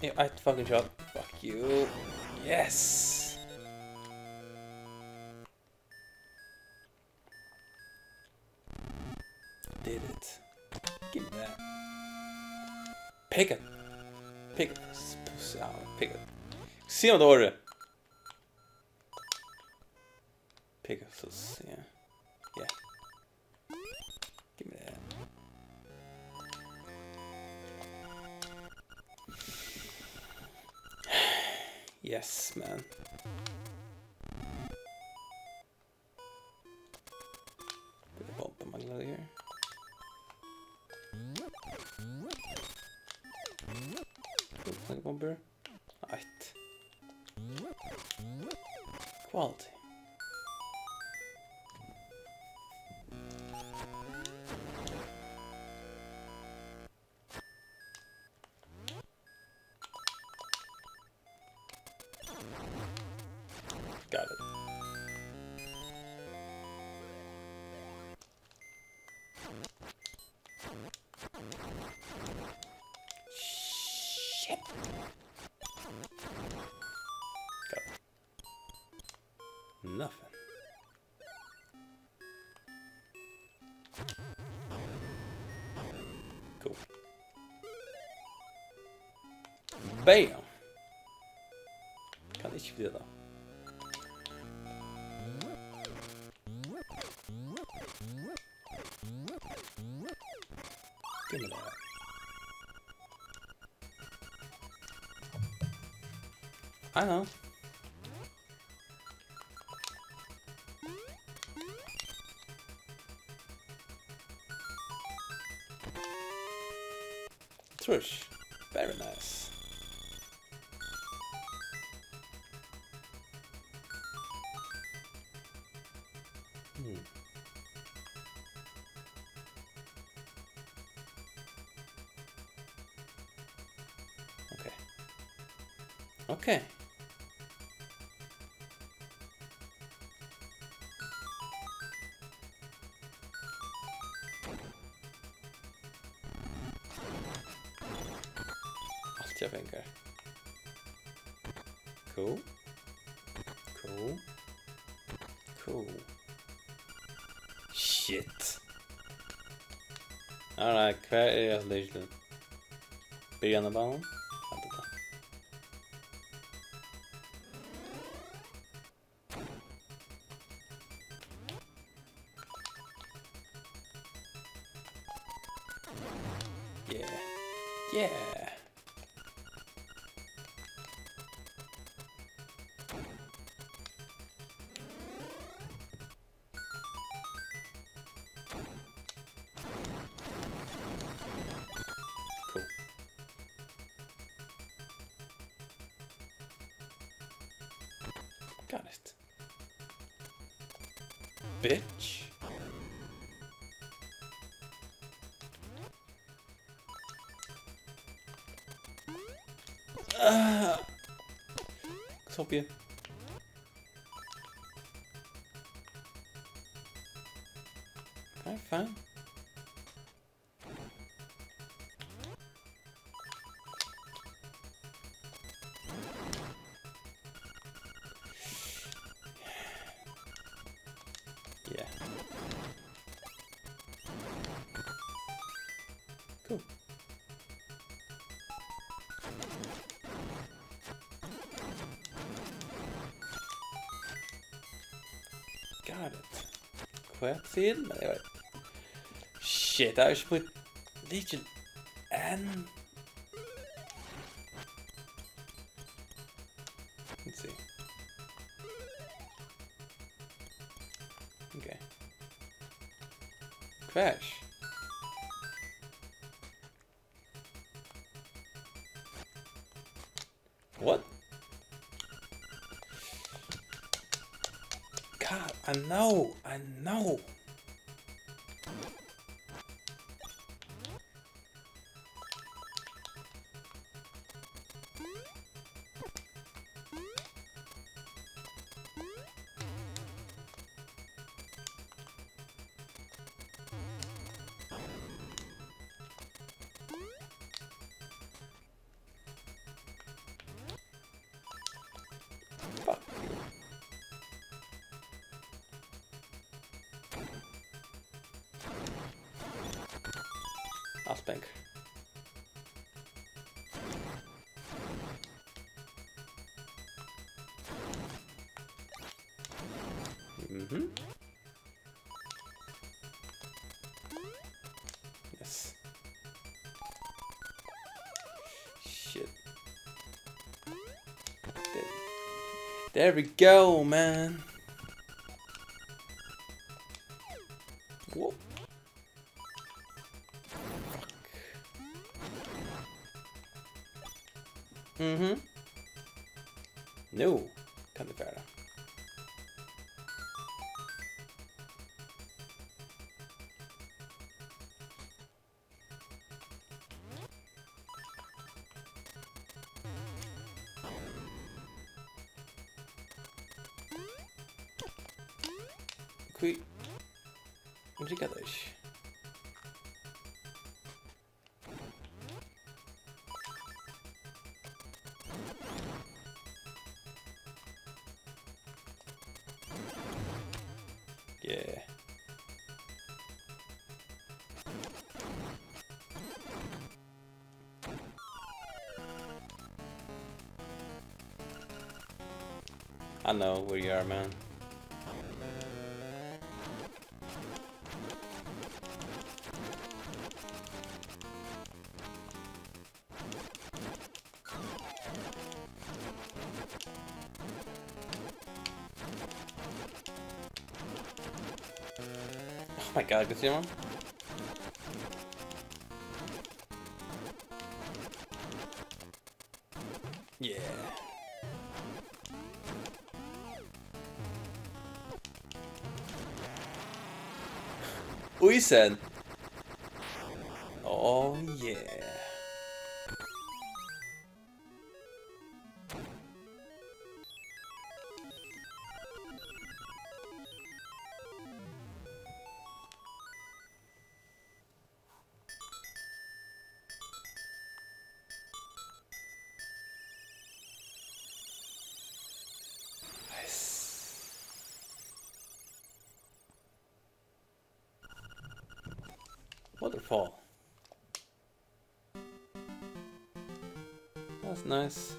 Ett fucking shot. Fuck you. Yes. Did it. Give me that. Pick it. Pick it. Pussy out. Pick it. Se om du har det. Pick it. Yeah. Yeah. Give me that. Yes, man. Put a bump on my glove here. Cool, bomber. Right. Quality. Got it. Shit. Got it. Nothing. Cool. Bam! Kan ikke bli det. Give me that. I know. Thrush. Very nice. Okay. Okay. Allt jag vinkar. Cool. Cool. Cool. Shit. Alright, hver jag legend? Början av banan? Vänta. Yeah. Yeah. Cool. Got it. Bitch. Stop je. Okay, fine. Yeah. Cool. Got it. Quit till? Anyway. Shit, I should put Legion and... Let's see. Okay. Crash. What? God, I know. Fuck you. I'll spank. Yes. Shit. There we go, man. Whoa. Fuck. No. Kan det vara. Qui Obrigadas. Yeah. I know where you are, man. Oh my god, good Simon. Yeah. Uysen. Oh yeah. Waterfall. That's nice.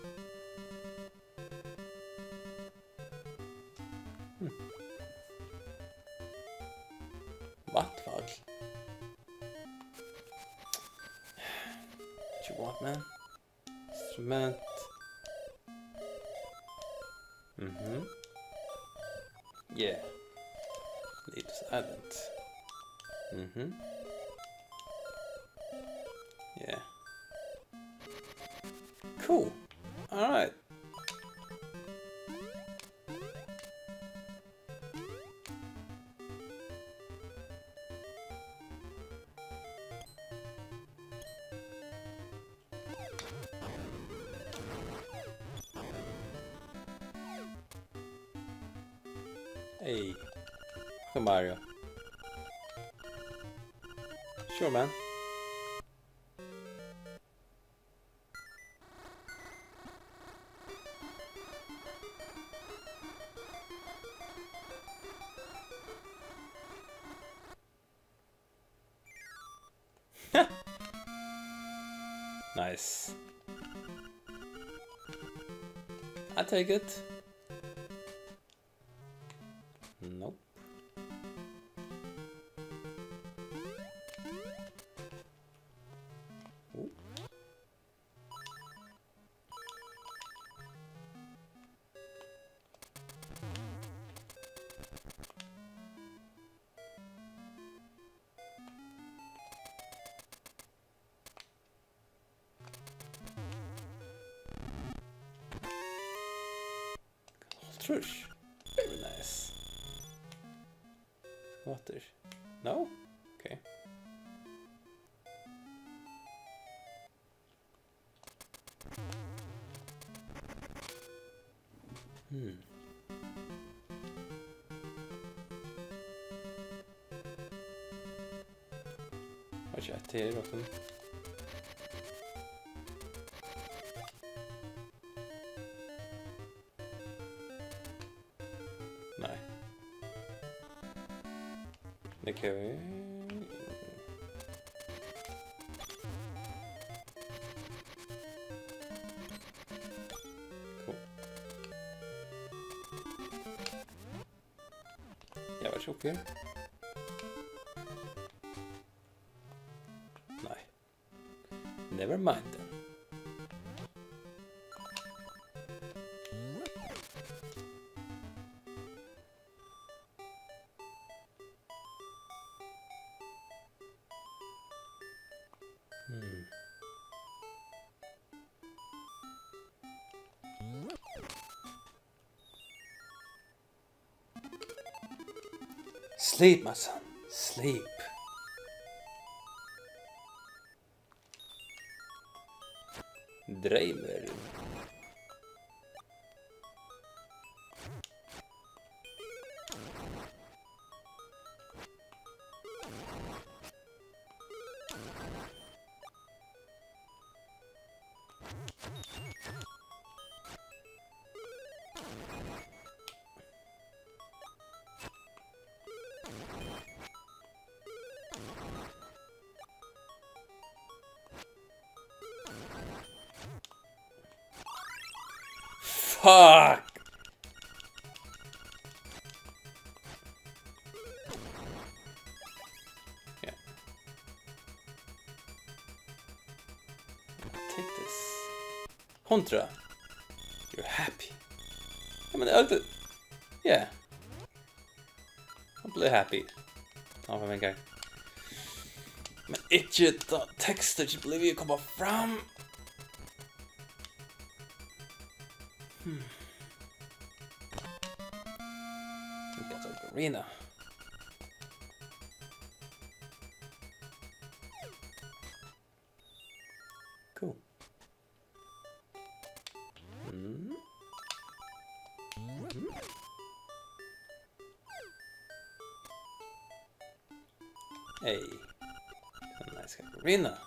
Wattfall. What you want, man? Instrument. Yeah. Leaves Island. Yeah. Cool. Alright. Hey. Come Mario. Sure, man. Nice. I take it. Nope. Ooh. Trush. Very nice. Water. No? Okay. Watch out here, often. Nej. Det kan vi... Cool. Jag var tjock här. Nej. Never mind then. Sleep, my son. Sleep. Drömmer. Fuck! Yeah. Take this. Contra. You're happy. I mean, yeah. I'm really happy. av meg en gang. Men ikke da tekster ikke blir vi kommer fram. Get Ocarina. Cool. Hey, a nice Ocarina.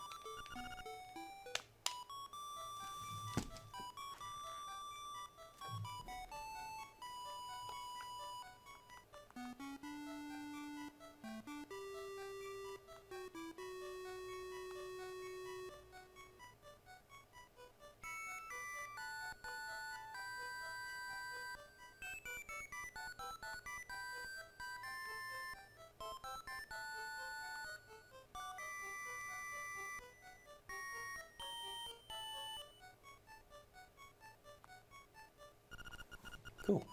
Cool.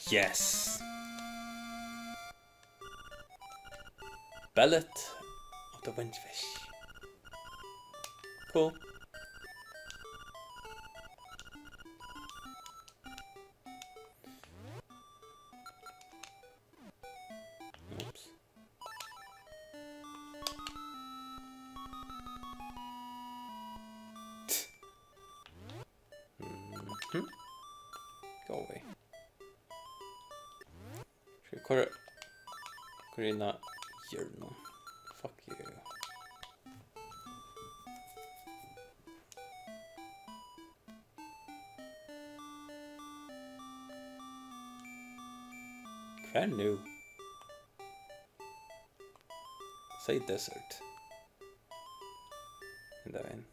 Yes. Ballad of the Windfish. Cool. Oops. Go away. Ocarina Journal. Fuck you. Brand new. Say desert. In that in.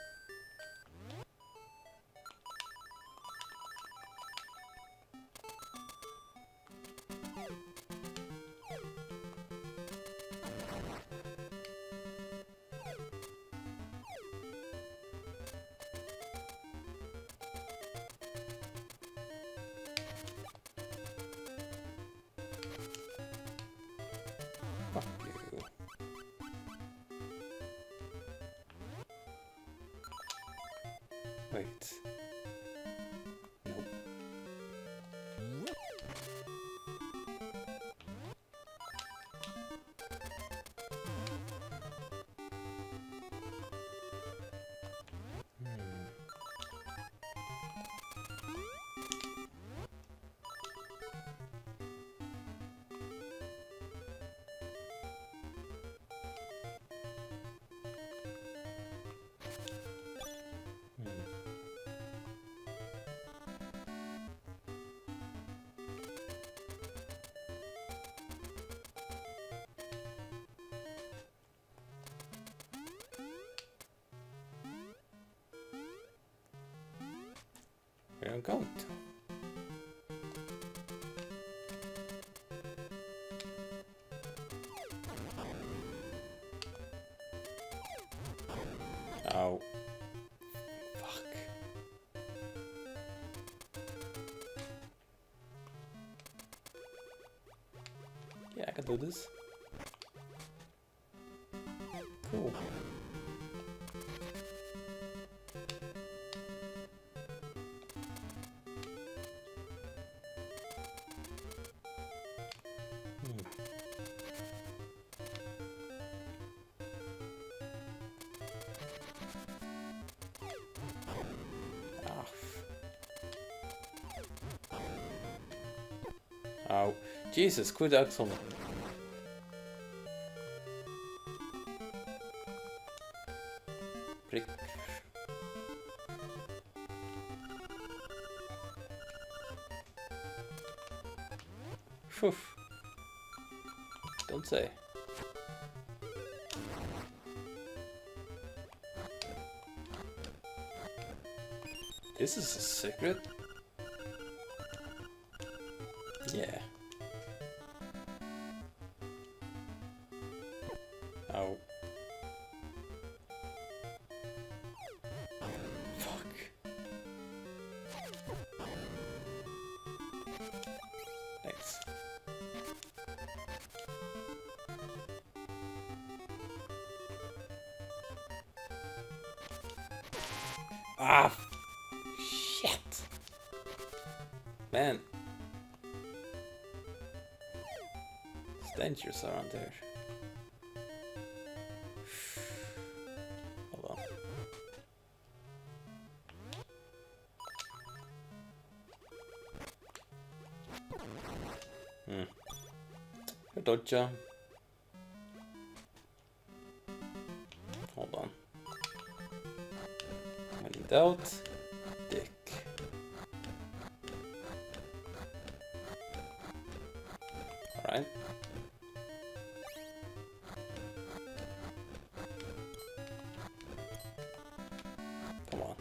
Fuck you. Wait. Nope. Where am I going to? Ow. Fuck. Yeah, I can do this. Cool. Ow. Jesus, quit Axel. Prick. Phew. Don't say. This is a secret? Yeah. Ow. Fuck. Thanks. Ah, shit. Man. It's dangerous around there. Hold on. Dodger. Hold on. When in doubt, dick. Alright. Come on.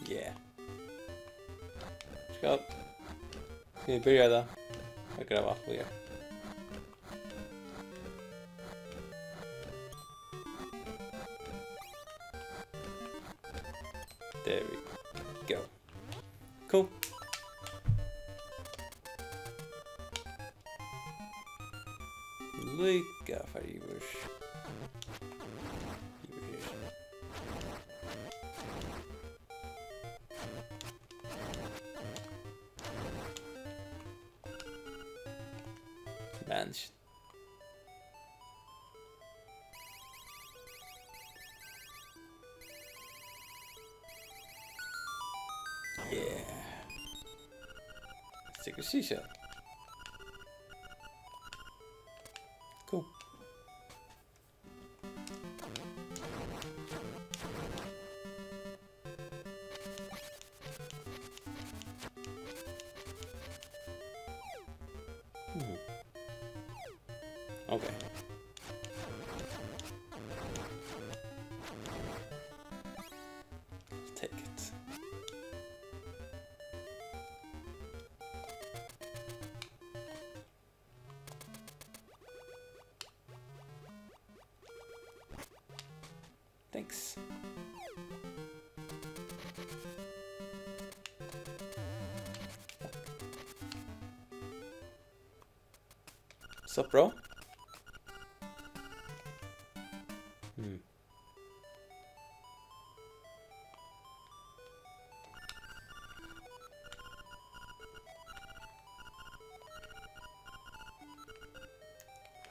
Yeah. Ska vi börja där? Jag gräver fler. There we go. Cool. Lika färgivers. Mansion. Yeah. Let's take a shisha. Cool. Okay. Let's take it. Thanks. What's up, bro?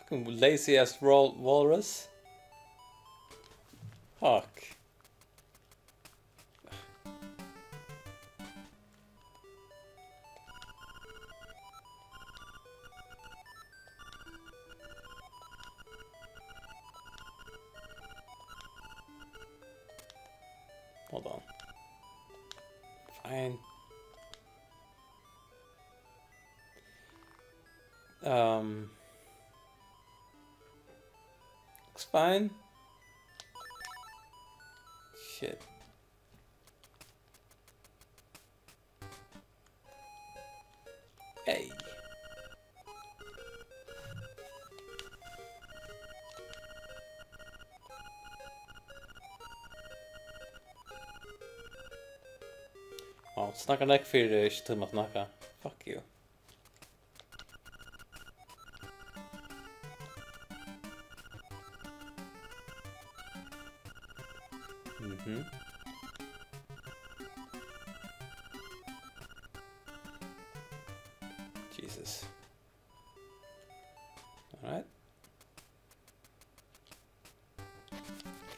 Fucking lazy ass walrus. Fuck. Hold on. Fine. Looks fine. Shit. Hey. Ja, snacka näck för 20 timmar snacka. Fuck you. Jesus. Alright.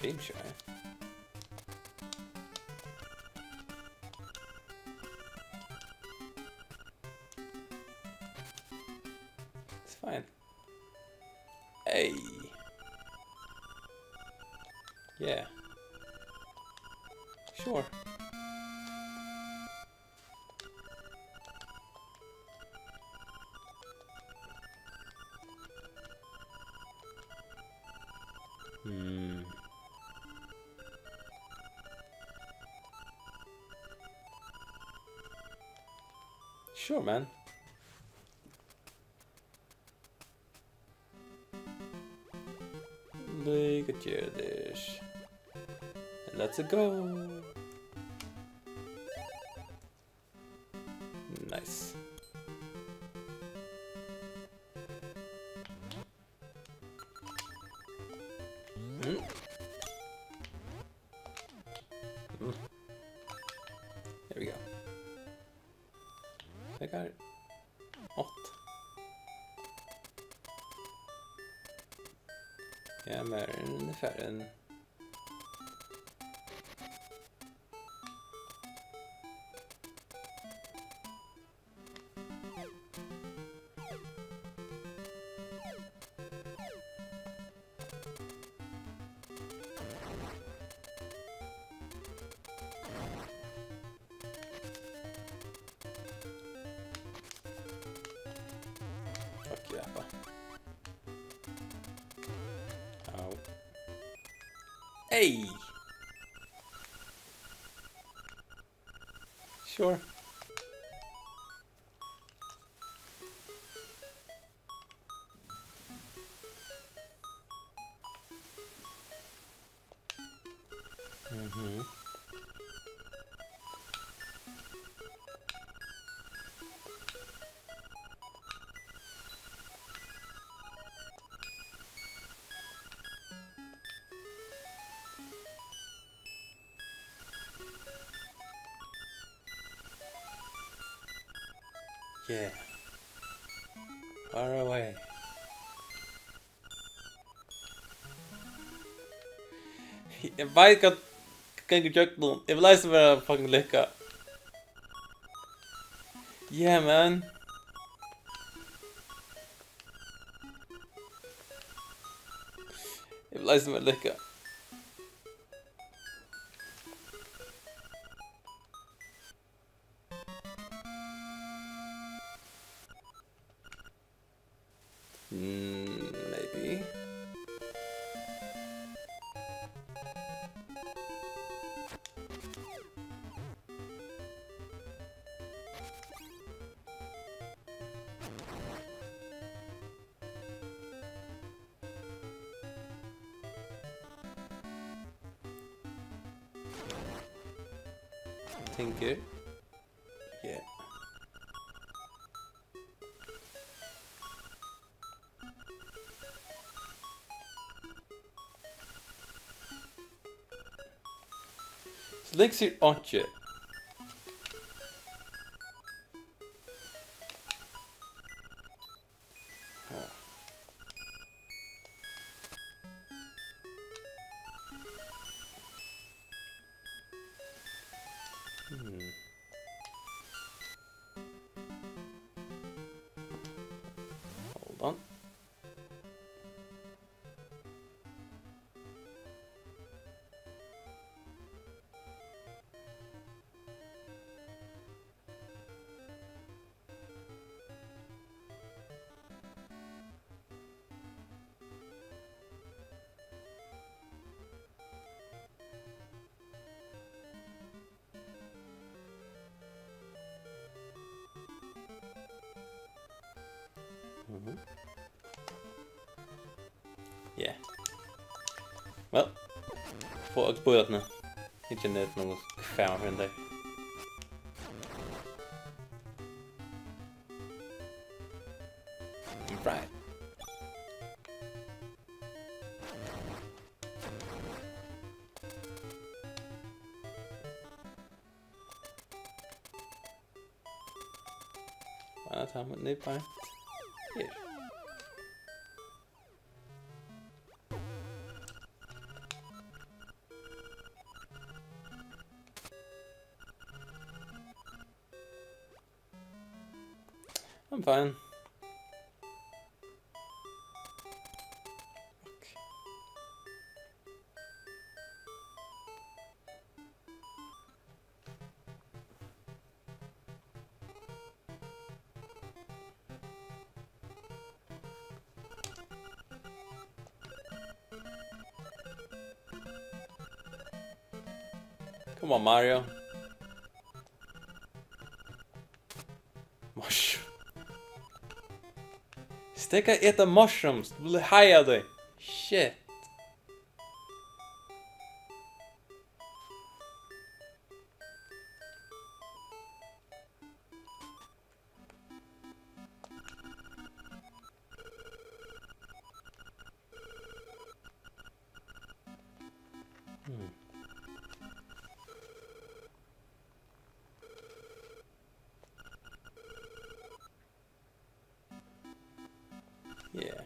Game shy. It's fine. Hey. Yeah. Sure. Sure, man. Look at you, this. Let's go. Nice. Stegar 8. Ja, men ungefär en... Fuck you, Appa. Ow. Hey! Sure. Mm-hmm. Yeah. Far away. If I got kind of joke boom. If lies were a fucking liquor. Yeah, man. If lies were liquor. Maybe. Tinker. Yeah. Elixir 8. Hold on. Yeah. Well, får jag börjat nu. Inte nöt något fan för den där. Right. Why not have a new pint? Here. I'm fine. Come on, Mario. Mushroom. Sticka äta mushrooms. Du blir haja dig. Shit. Yeah.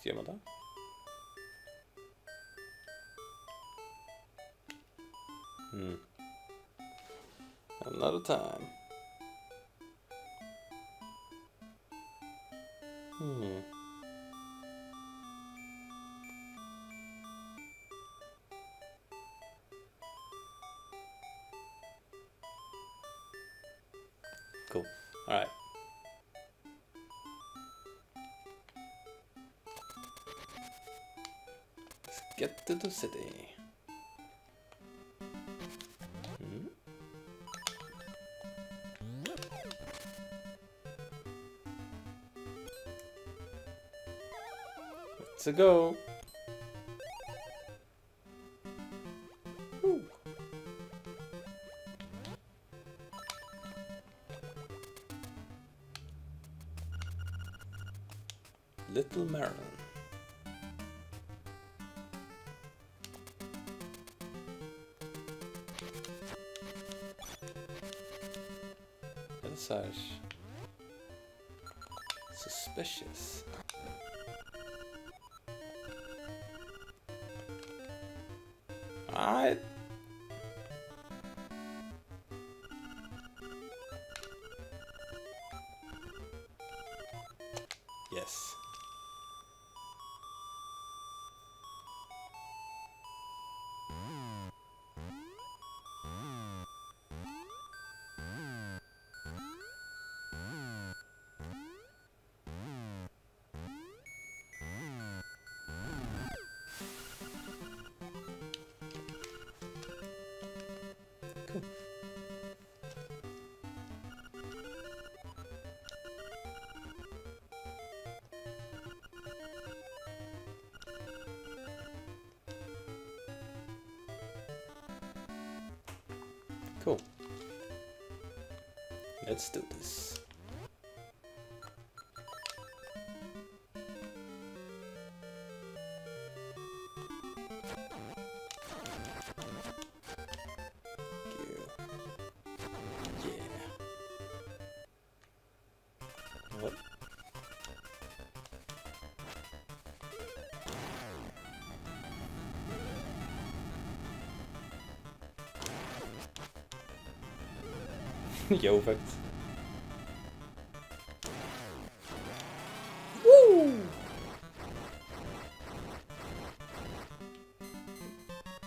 Ser man det? Another time. Cool. Alright. Let's get to the city. Let's go. Woo. Little Marilyn. That's suspicious. Alright. Yes. Cool. Cool. Let's do this. What? Yo, facts. Woo!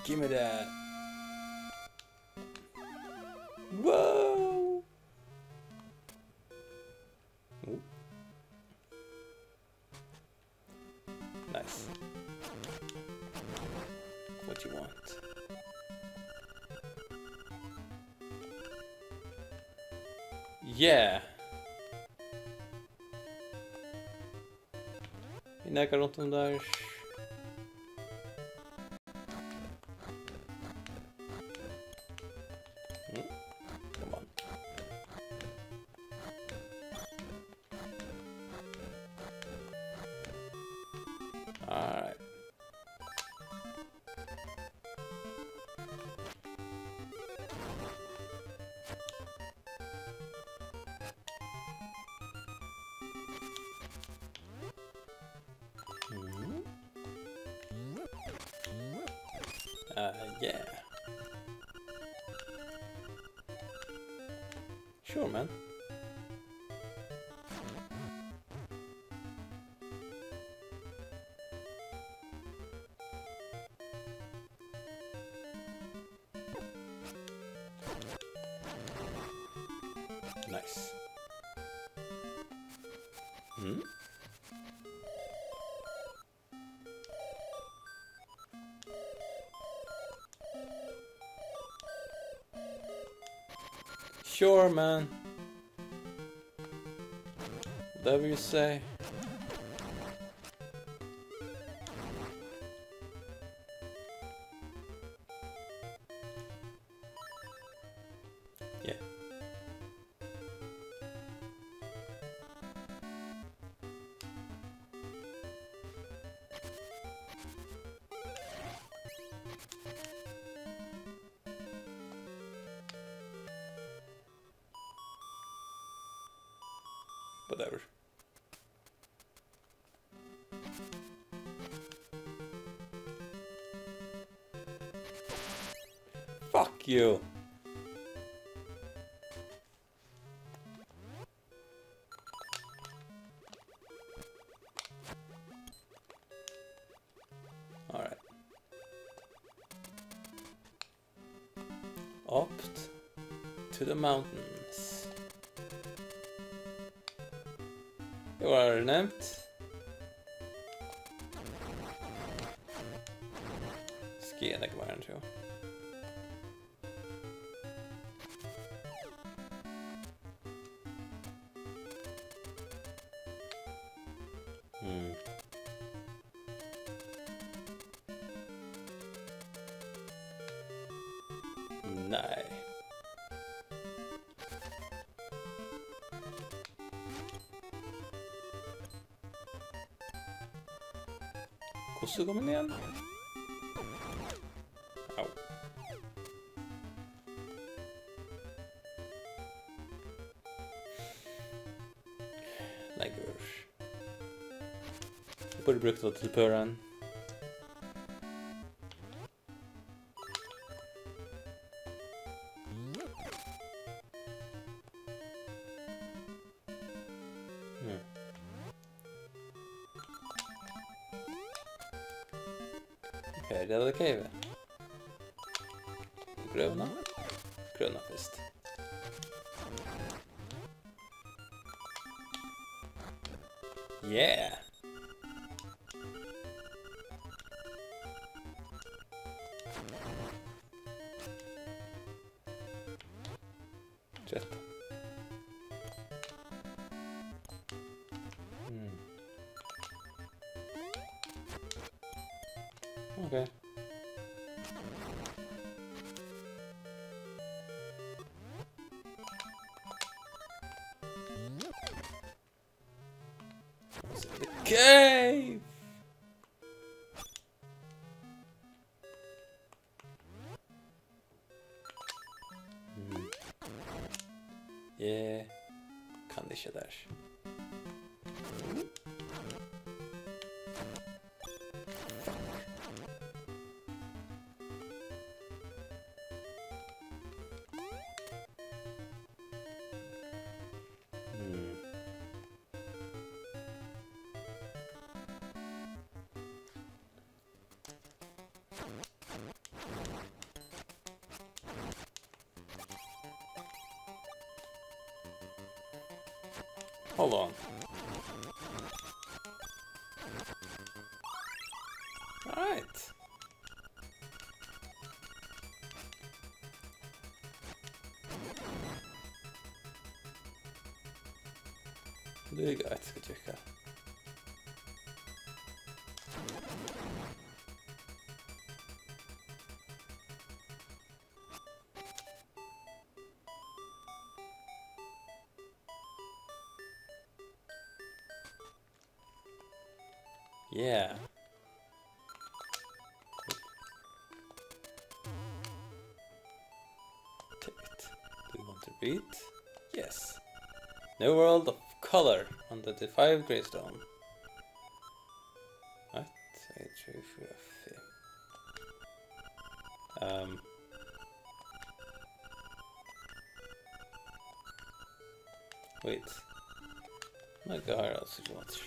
Give me that. Whoa! Ooh. Nice. What you want? Yeah. Vi näkar runt de där. Come on. Alright. Yeah. Sure, man. Nice. Sure, man. Whatever you say. Yeah. whatever. Fuck you! Alright. Up to the mountains. Det var nevnt. Skien ikke var en tror jeg. Nei. Hvordan går man igjen? Au. Nei, gurs. Jeg burde brukt det til pøren. Okay, det er det cave. Grønna. Grønna først. Yeah! Jet. Okay. The cave. Yeah. Kan ikke der. Hold on. Alright. Det er greit, skal tjekke. Yeah. Take it. Do you want to read? Yes. New world of color on the 5 gravestone. What? 8, 3, 4, 5. Wait. My god, else you want.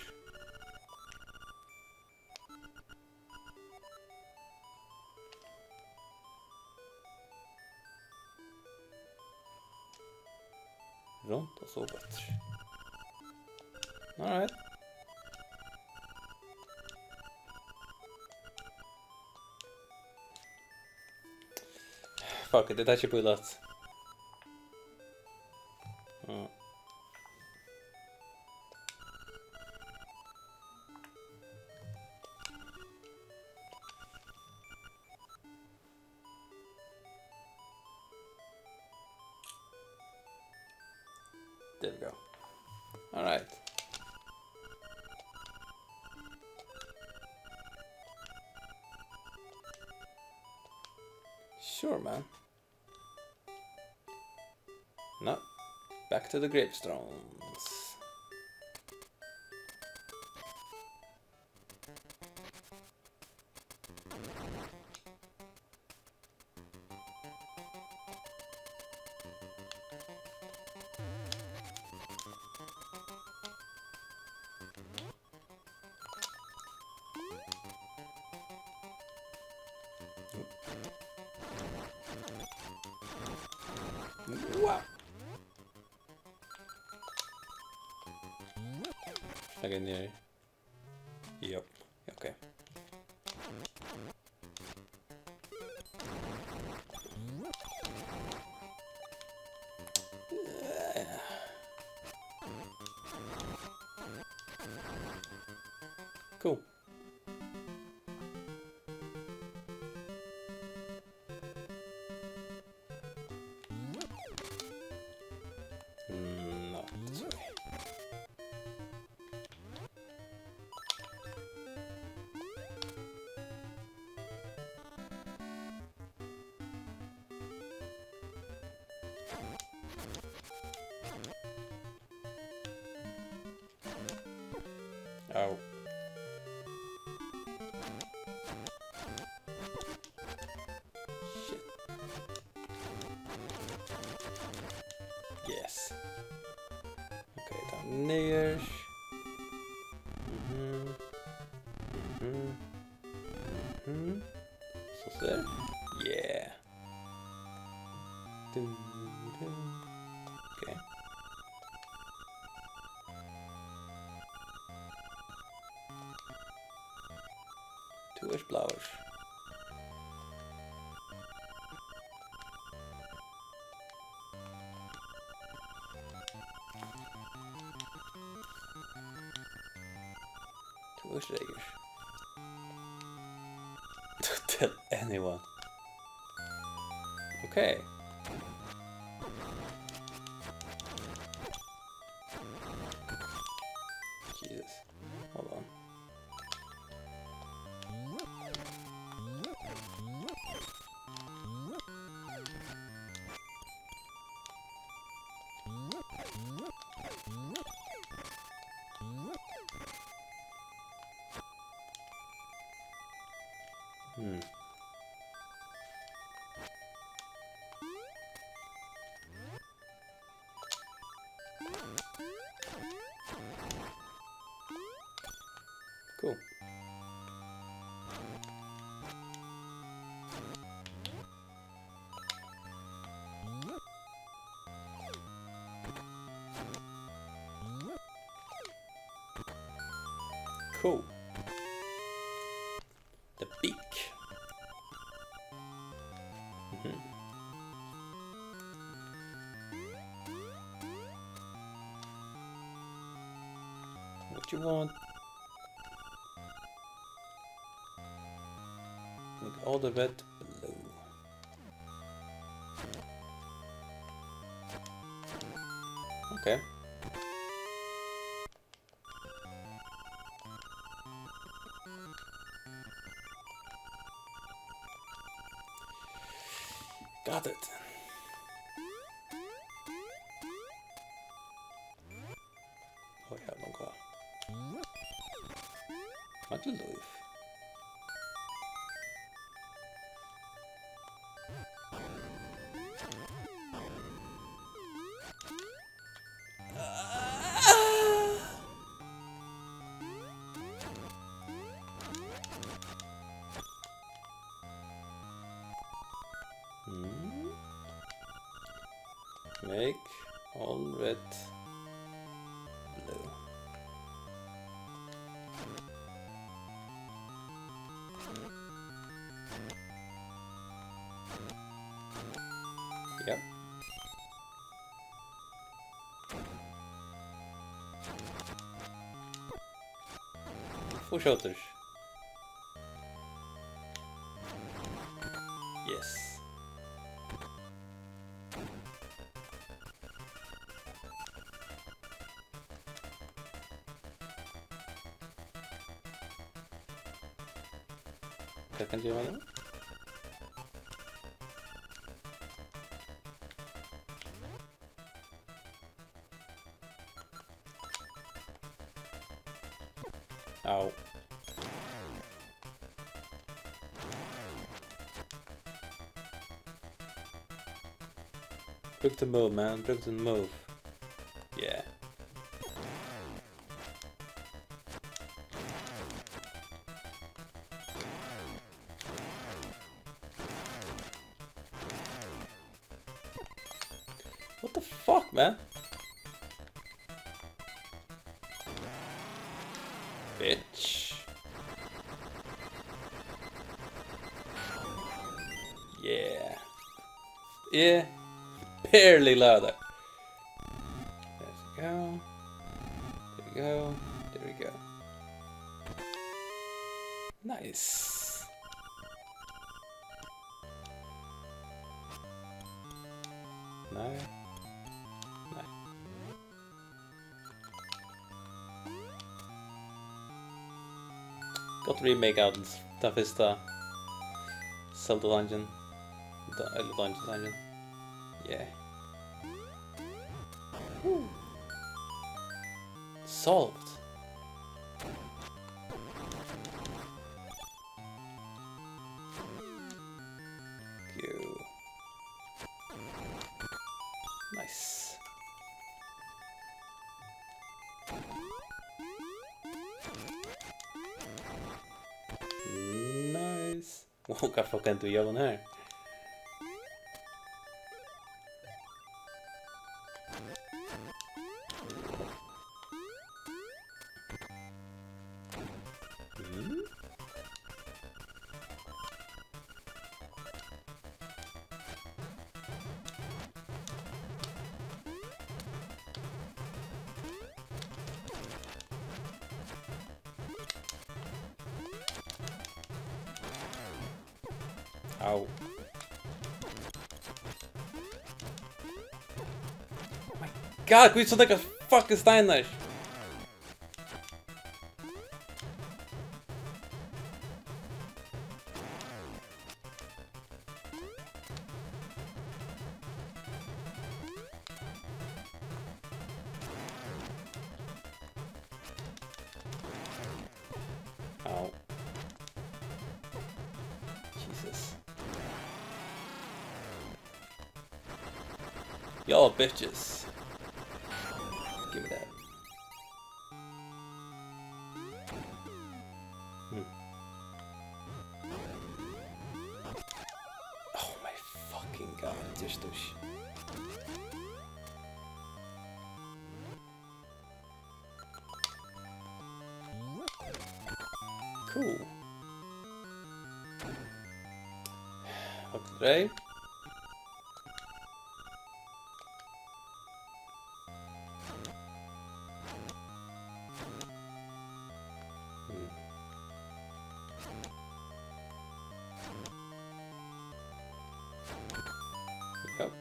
Runt och så bättre. All right. Fuck it, det är inte bullet. There we go. All right. Sure, man. Now, back to the gravestones. Wow. Should I get in there? Yep. Okay. Cool. No, this way. Oh. Shit. Yes. Okay, down there. So there? Yeah. Dun, dun. Okay. Two blauers. Two regers. Don't tell anyone. Okay. Jesus. Hold on. Cool. Cool. The beak. What you want? Make all the red blue. Okay. Got it. Oh ja, nog wel. Wat een leuf. Make all red blue. Yep. Voorschoters. Yes. Kan je wel? Au. Look to move, man. Look to move. Yeah. What the fuck, man? Bitch. Yeah. Yeah. Barely louder. There we go. There we go. There we go. Nice. No. No. Got to remake out the Vista Zelda Dungeon. The Dungeon. Yeah. Woo. Solved. You. Nice. Nice. Wow, hva fuck kan du gjøre den her? Ow. Oh my god, gå ut som dere fucking steiner! Ow. Jesus. Y'all bitches. Give me that. Oh my fucking god, just douche. Cool. Okay. Yep.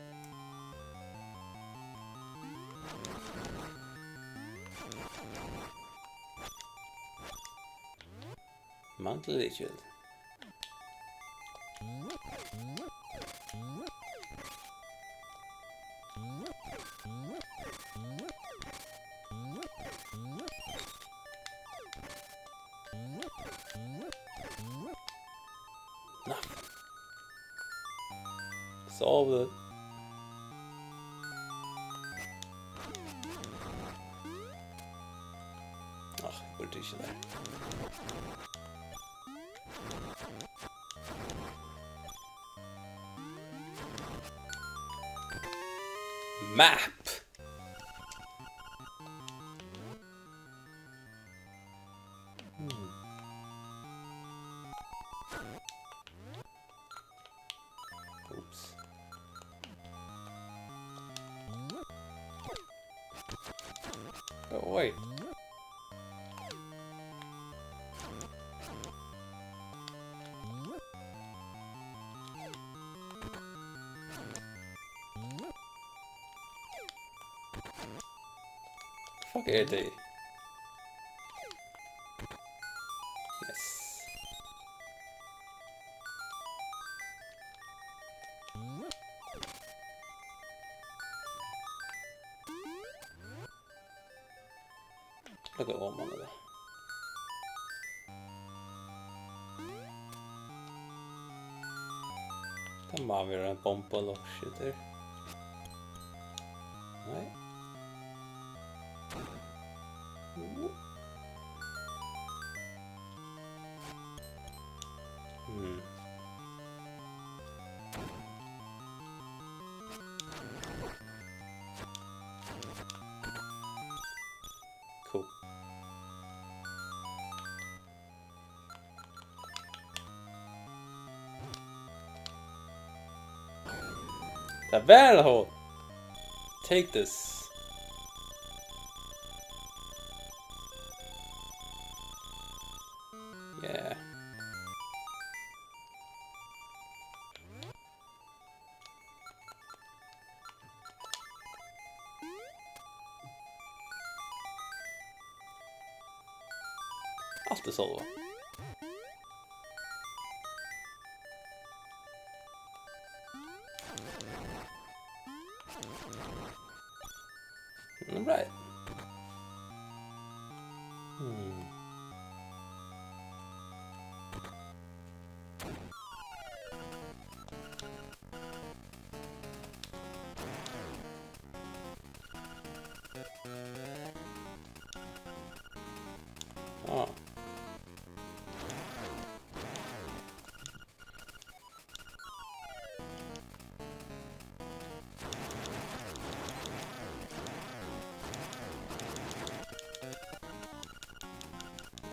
Mount Legend. Nothing. Solve it. Oh, we're teaching there. Map. Oops. Go away. Fuck it, dude. Yes. Look at one of them. Come on, we're a bumble of shit there. Right. Hmm. Cool. Taverho! Take this. Yeah. Allt är så. All right. Oh.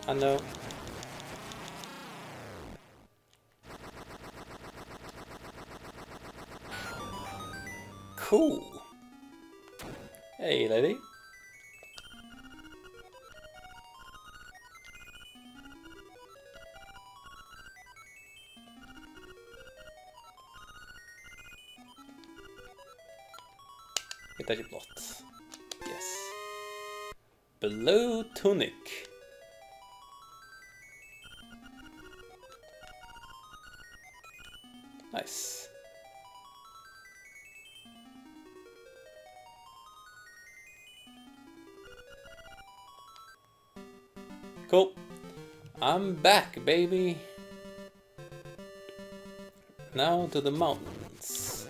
I know. Cool. Hey, lady. Hitta ett blått. Yes. Blue tunic. Nice. Cool. I'm back, baby. Now to the mountains.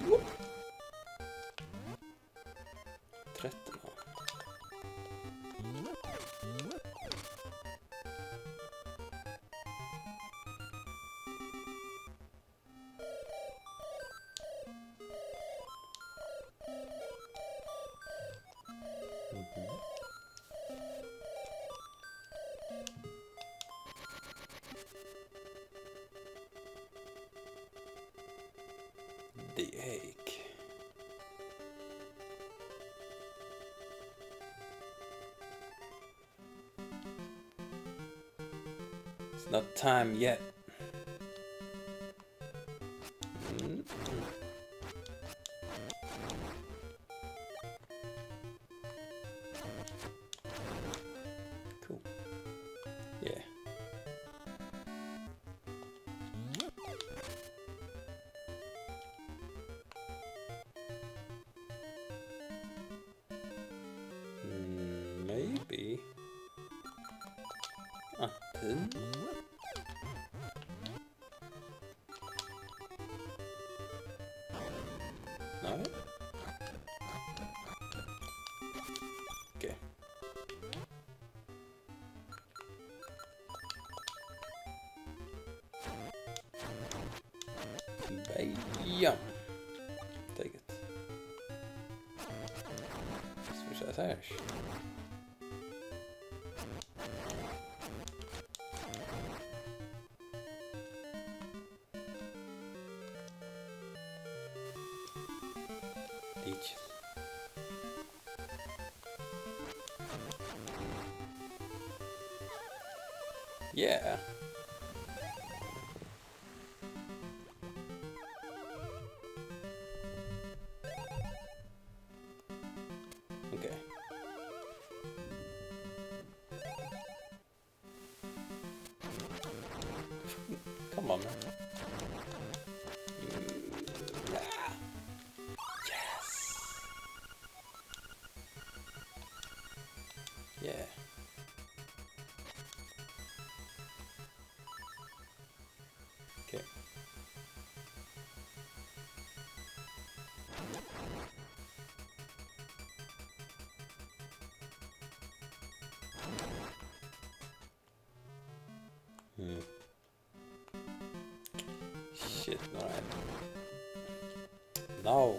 Whoop. 13. The egg. It's not time yet. Cool. Yeah. Maybe. Pin. No. Okay. Bam. Take it. Switch that hash. Leech. Yeah. Okay. on, man. Yeah. Yes. Yeah. Okay. Shit, alright. No.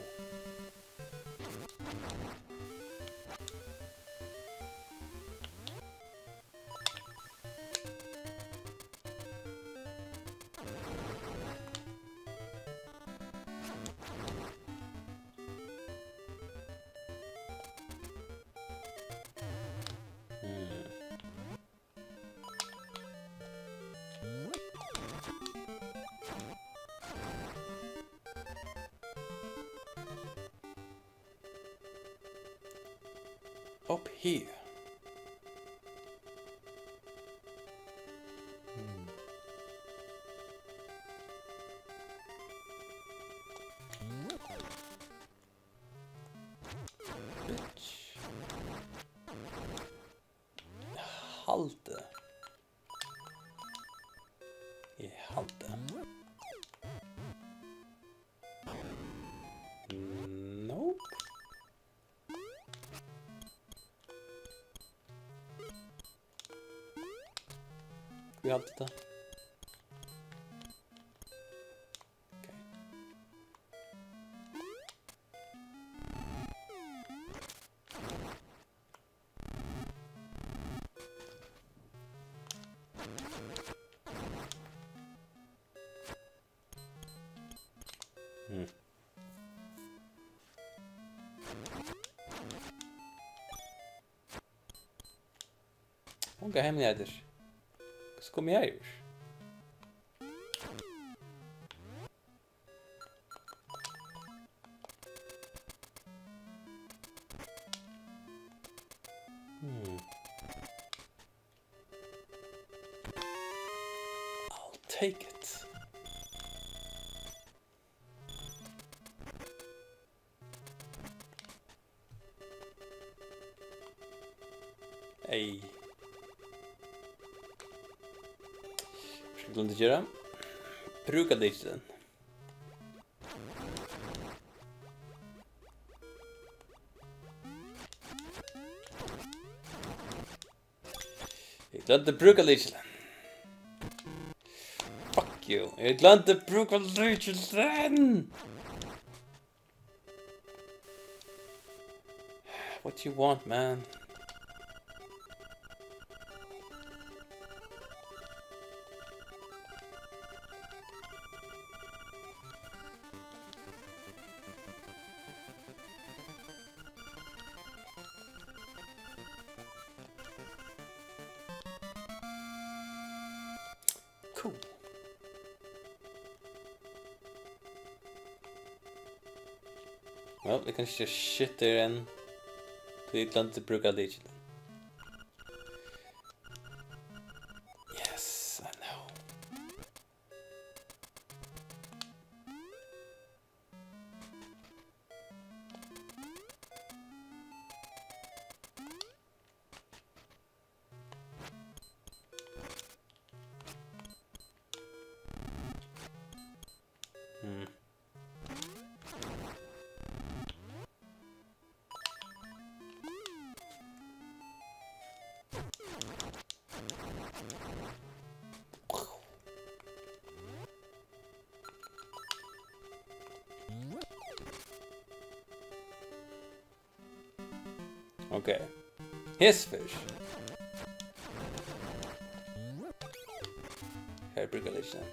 Up here. Bitch. Halta. Yeah, halta. Nope. Vi halta. Okay. Onka hem nedir? Kız komiyaymış. I'll take it. Hey. Şuradan diyeceğim. Bruka diyeceğim. Atlanta Bruka diyeceğim. Fuck you. Atlanta Bruka diyeceğim. What you want, man? Cool. Well, we can just shit there and to Atlanta Bruka diyeceğim. Yes, I know. Okay. His fish. Hypergolation.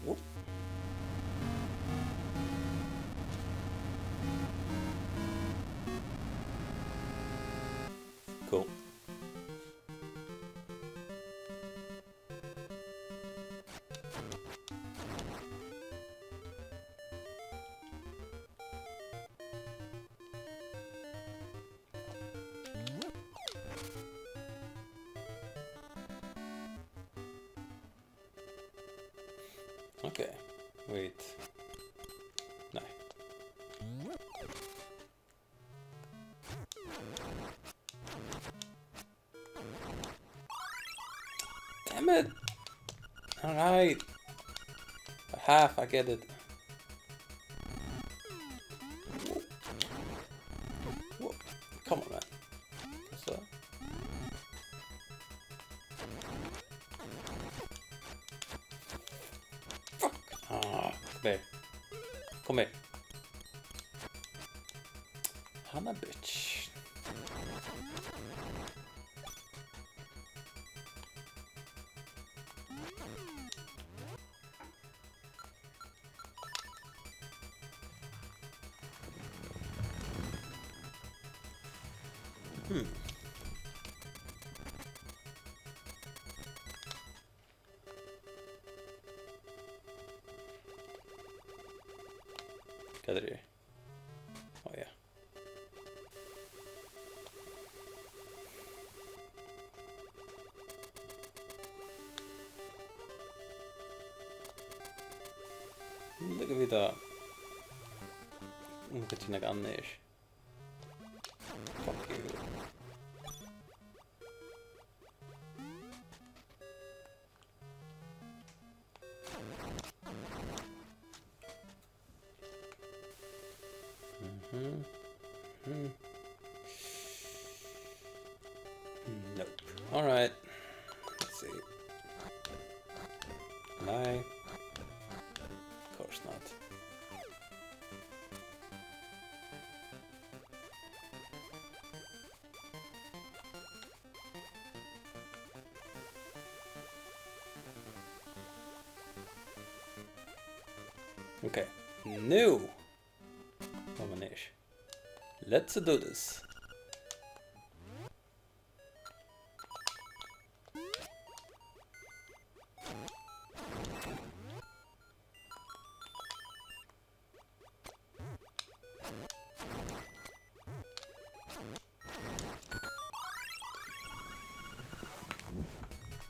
Whoop. Cool. Okay, wait. No. Damn it! Alright. Half, I get it. Whoa. Come on, man. So. Fuck! Ah, come here. Come here. Hannah, bitch. Gather here. Oh yeah. Look at that. Look at you like on there. Fuck you. Nope. Alright. Let's see. Lie. Of course not. Okay. New nomination. Let's do this.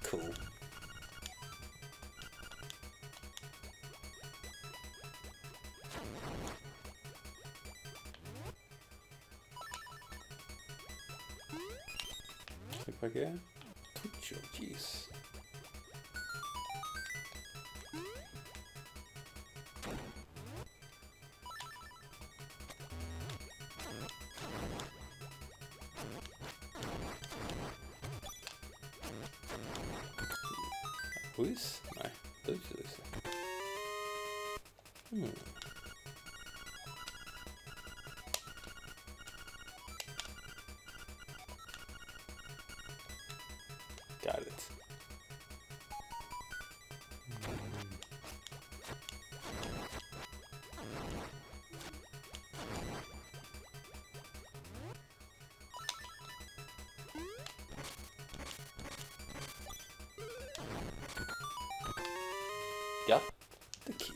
Cool. Click back here. Tuccio, jeez. Quiz? Nej, Tuccio liksom. Got it. Got the key.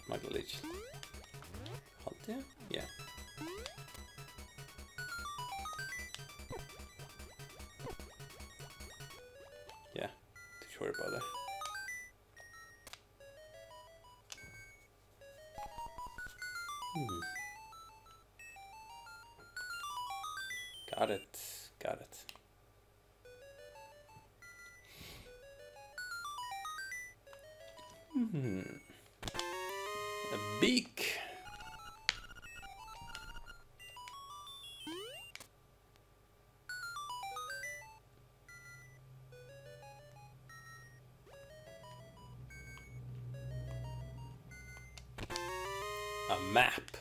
Michael Leach. Halt there? Yeah. Yeah. Don't worry about that. Got it. Got it. A beak. A map.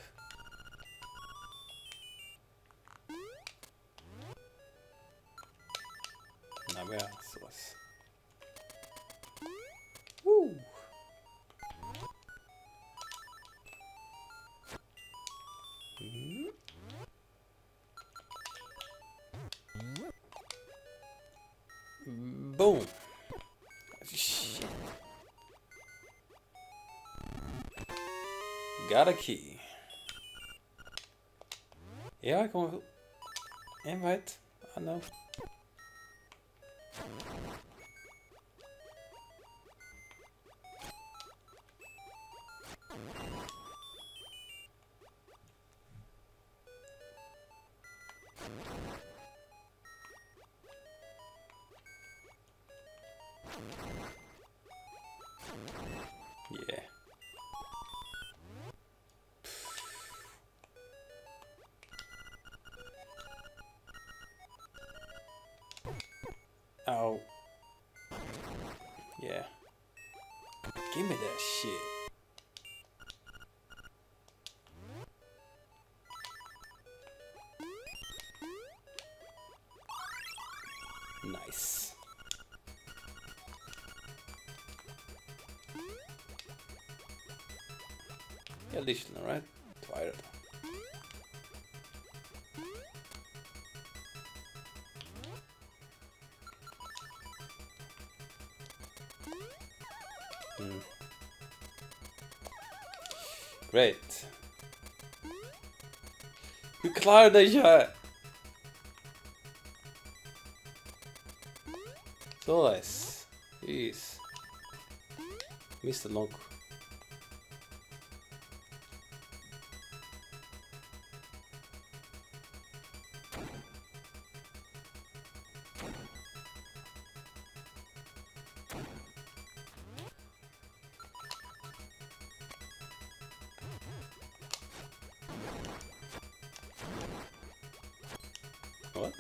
Naja, sowas. Boom. Shit. got a key. Ja, ik kom... Invite. I know. Yeah. Oh. Yeah. Give me that shit. Nice. Ja, lyssna, right? Twilight. Great. Du klarade det! Så nice. Jeez. Missed långt. What?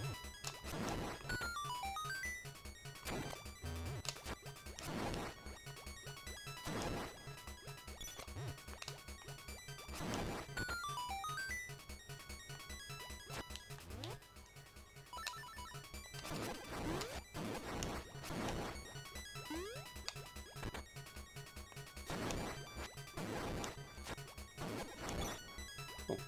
Oh.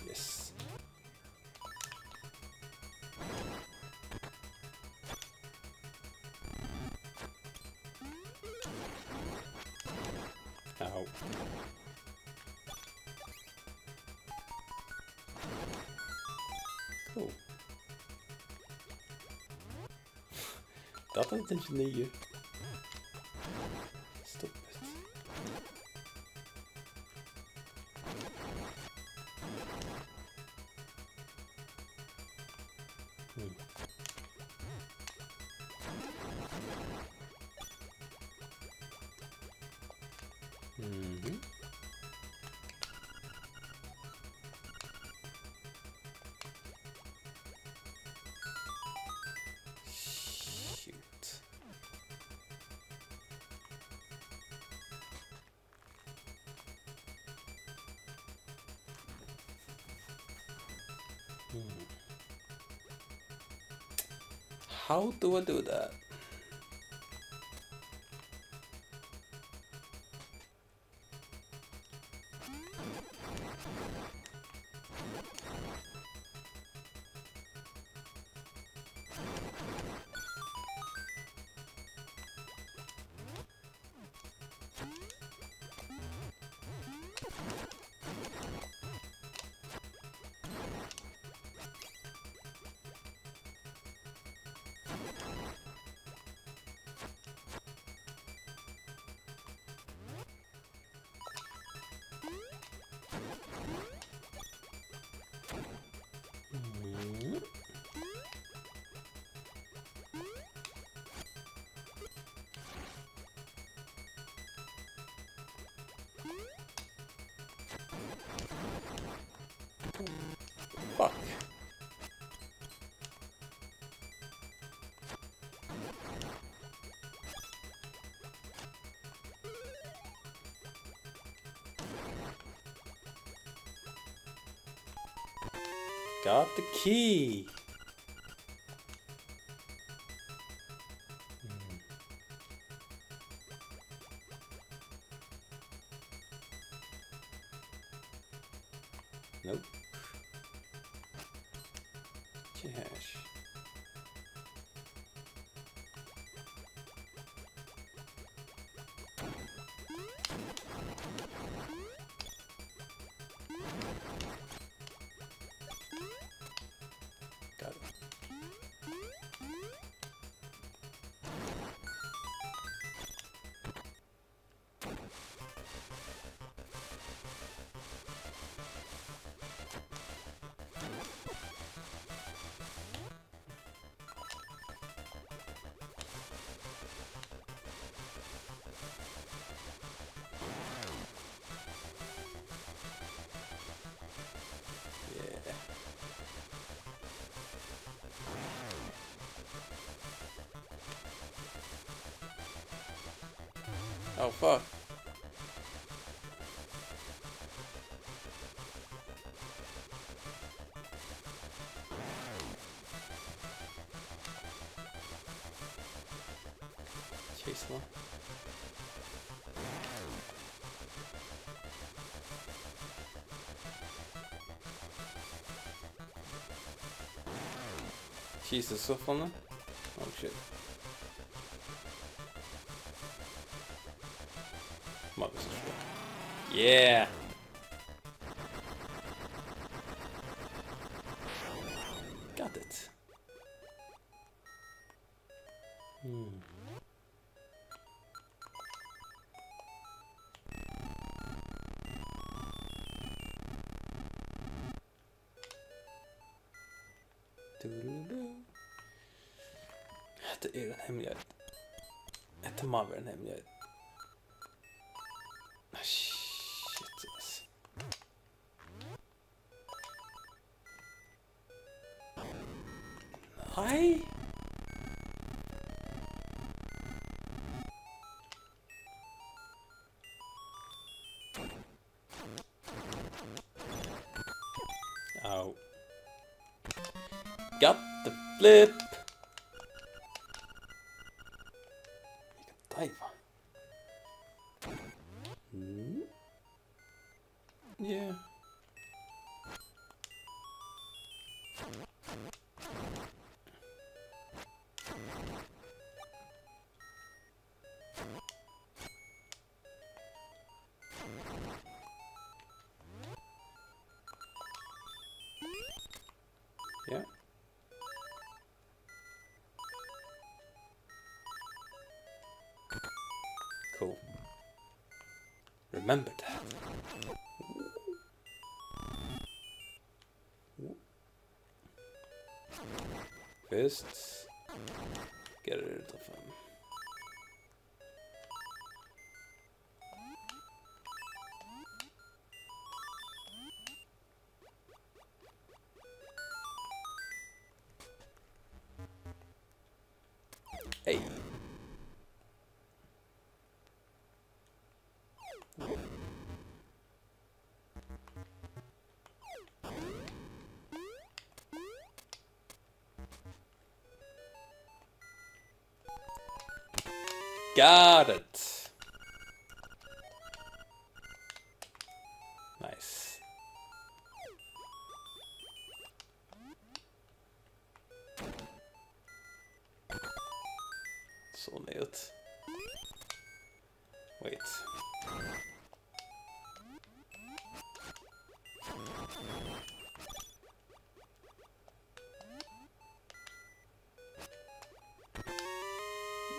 Yes. Ow. Cool. Dat was het ingenieur. Stop het. Mm-hmm. Shoot. How do I do that? Fuck. Got the key. Nope. Cash. Oh fuck. Chase one. Jesus, så fan. Oh shit. Mother sister. Yeah. Got it. Det är en hemlighet. Jag tar med en hemlighet. Ah, shit alltså. Nej. Ow. Got the flip. Vilken dive. Yeah. Yeah. Cool. Remember that. First, get rid of him. Hey. Got it. Nice. Så nöjt. Wait.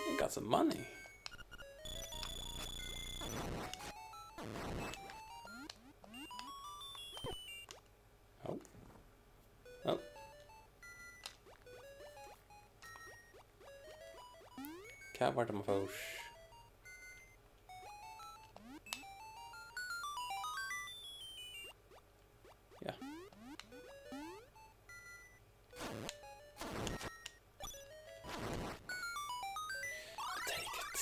You got some money. Oh. Oh. Cat word my fosh. Yeah. Take it.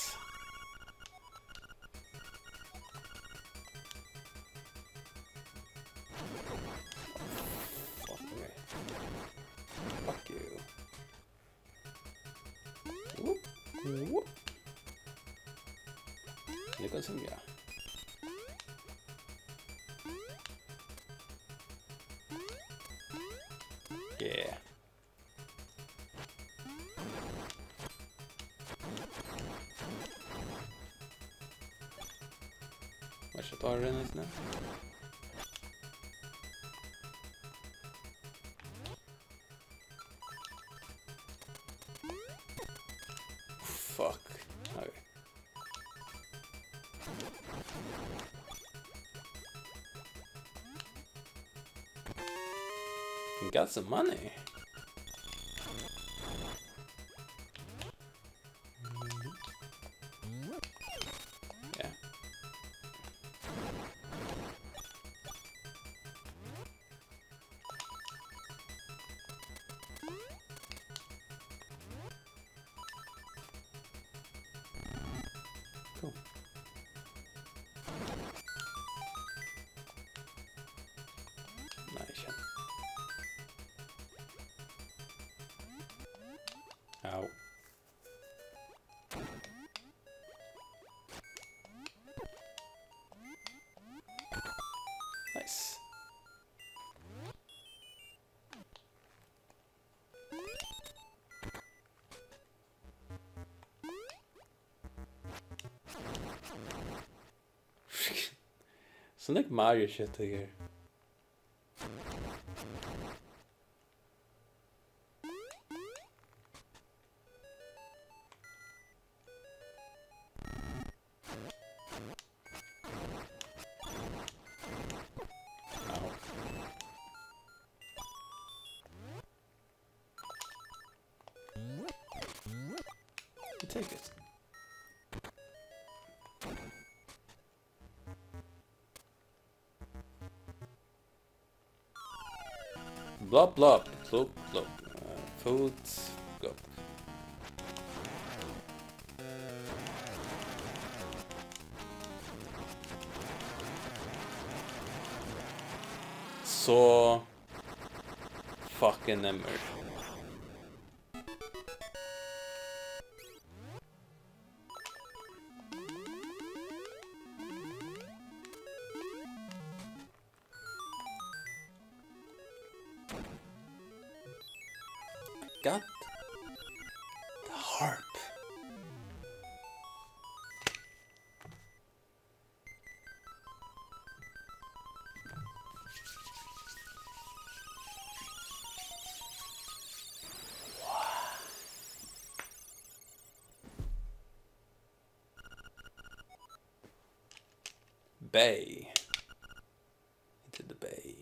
Fuck me. Fuck you. Whoop. Whoop. Lyckas som jag. Yeah. Vart jag tar den just nu? Fuck. Okay. Got some money. Yeah. Cool. Nice. Sån like Mario shit here. Take it. Blop blop, blop blop. Food, go. Så fucking nummer. Got the harp. Bay. Into the bay.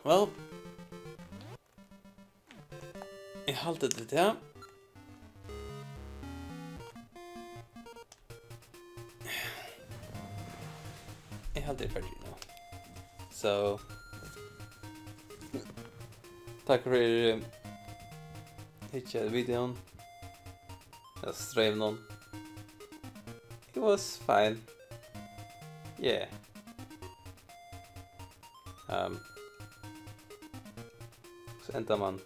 Well, jeg halter det til. Jeg halter det ferdig nå. Så takk for hittet videoen. Jeg strev noen. It was fine. Yeah. Så ender man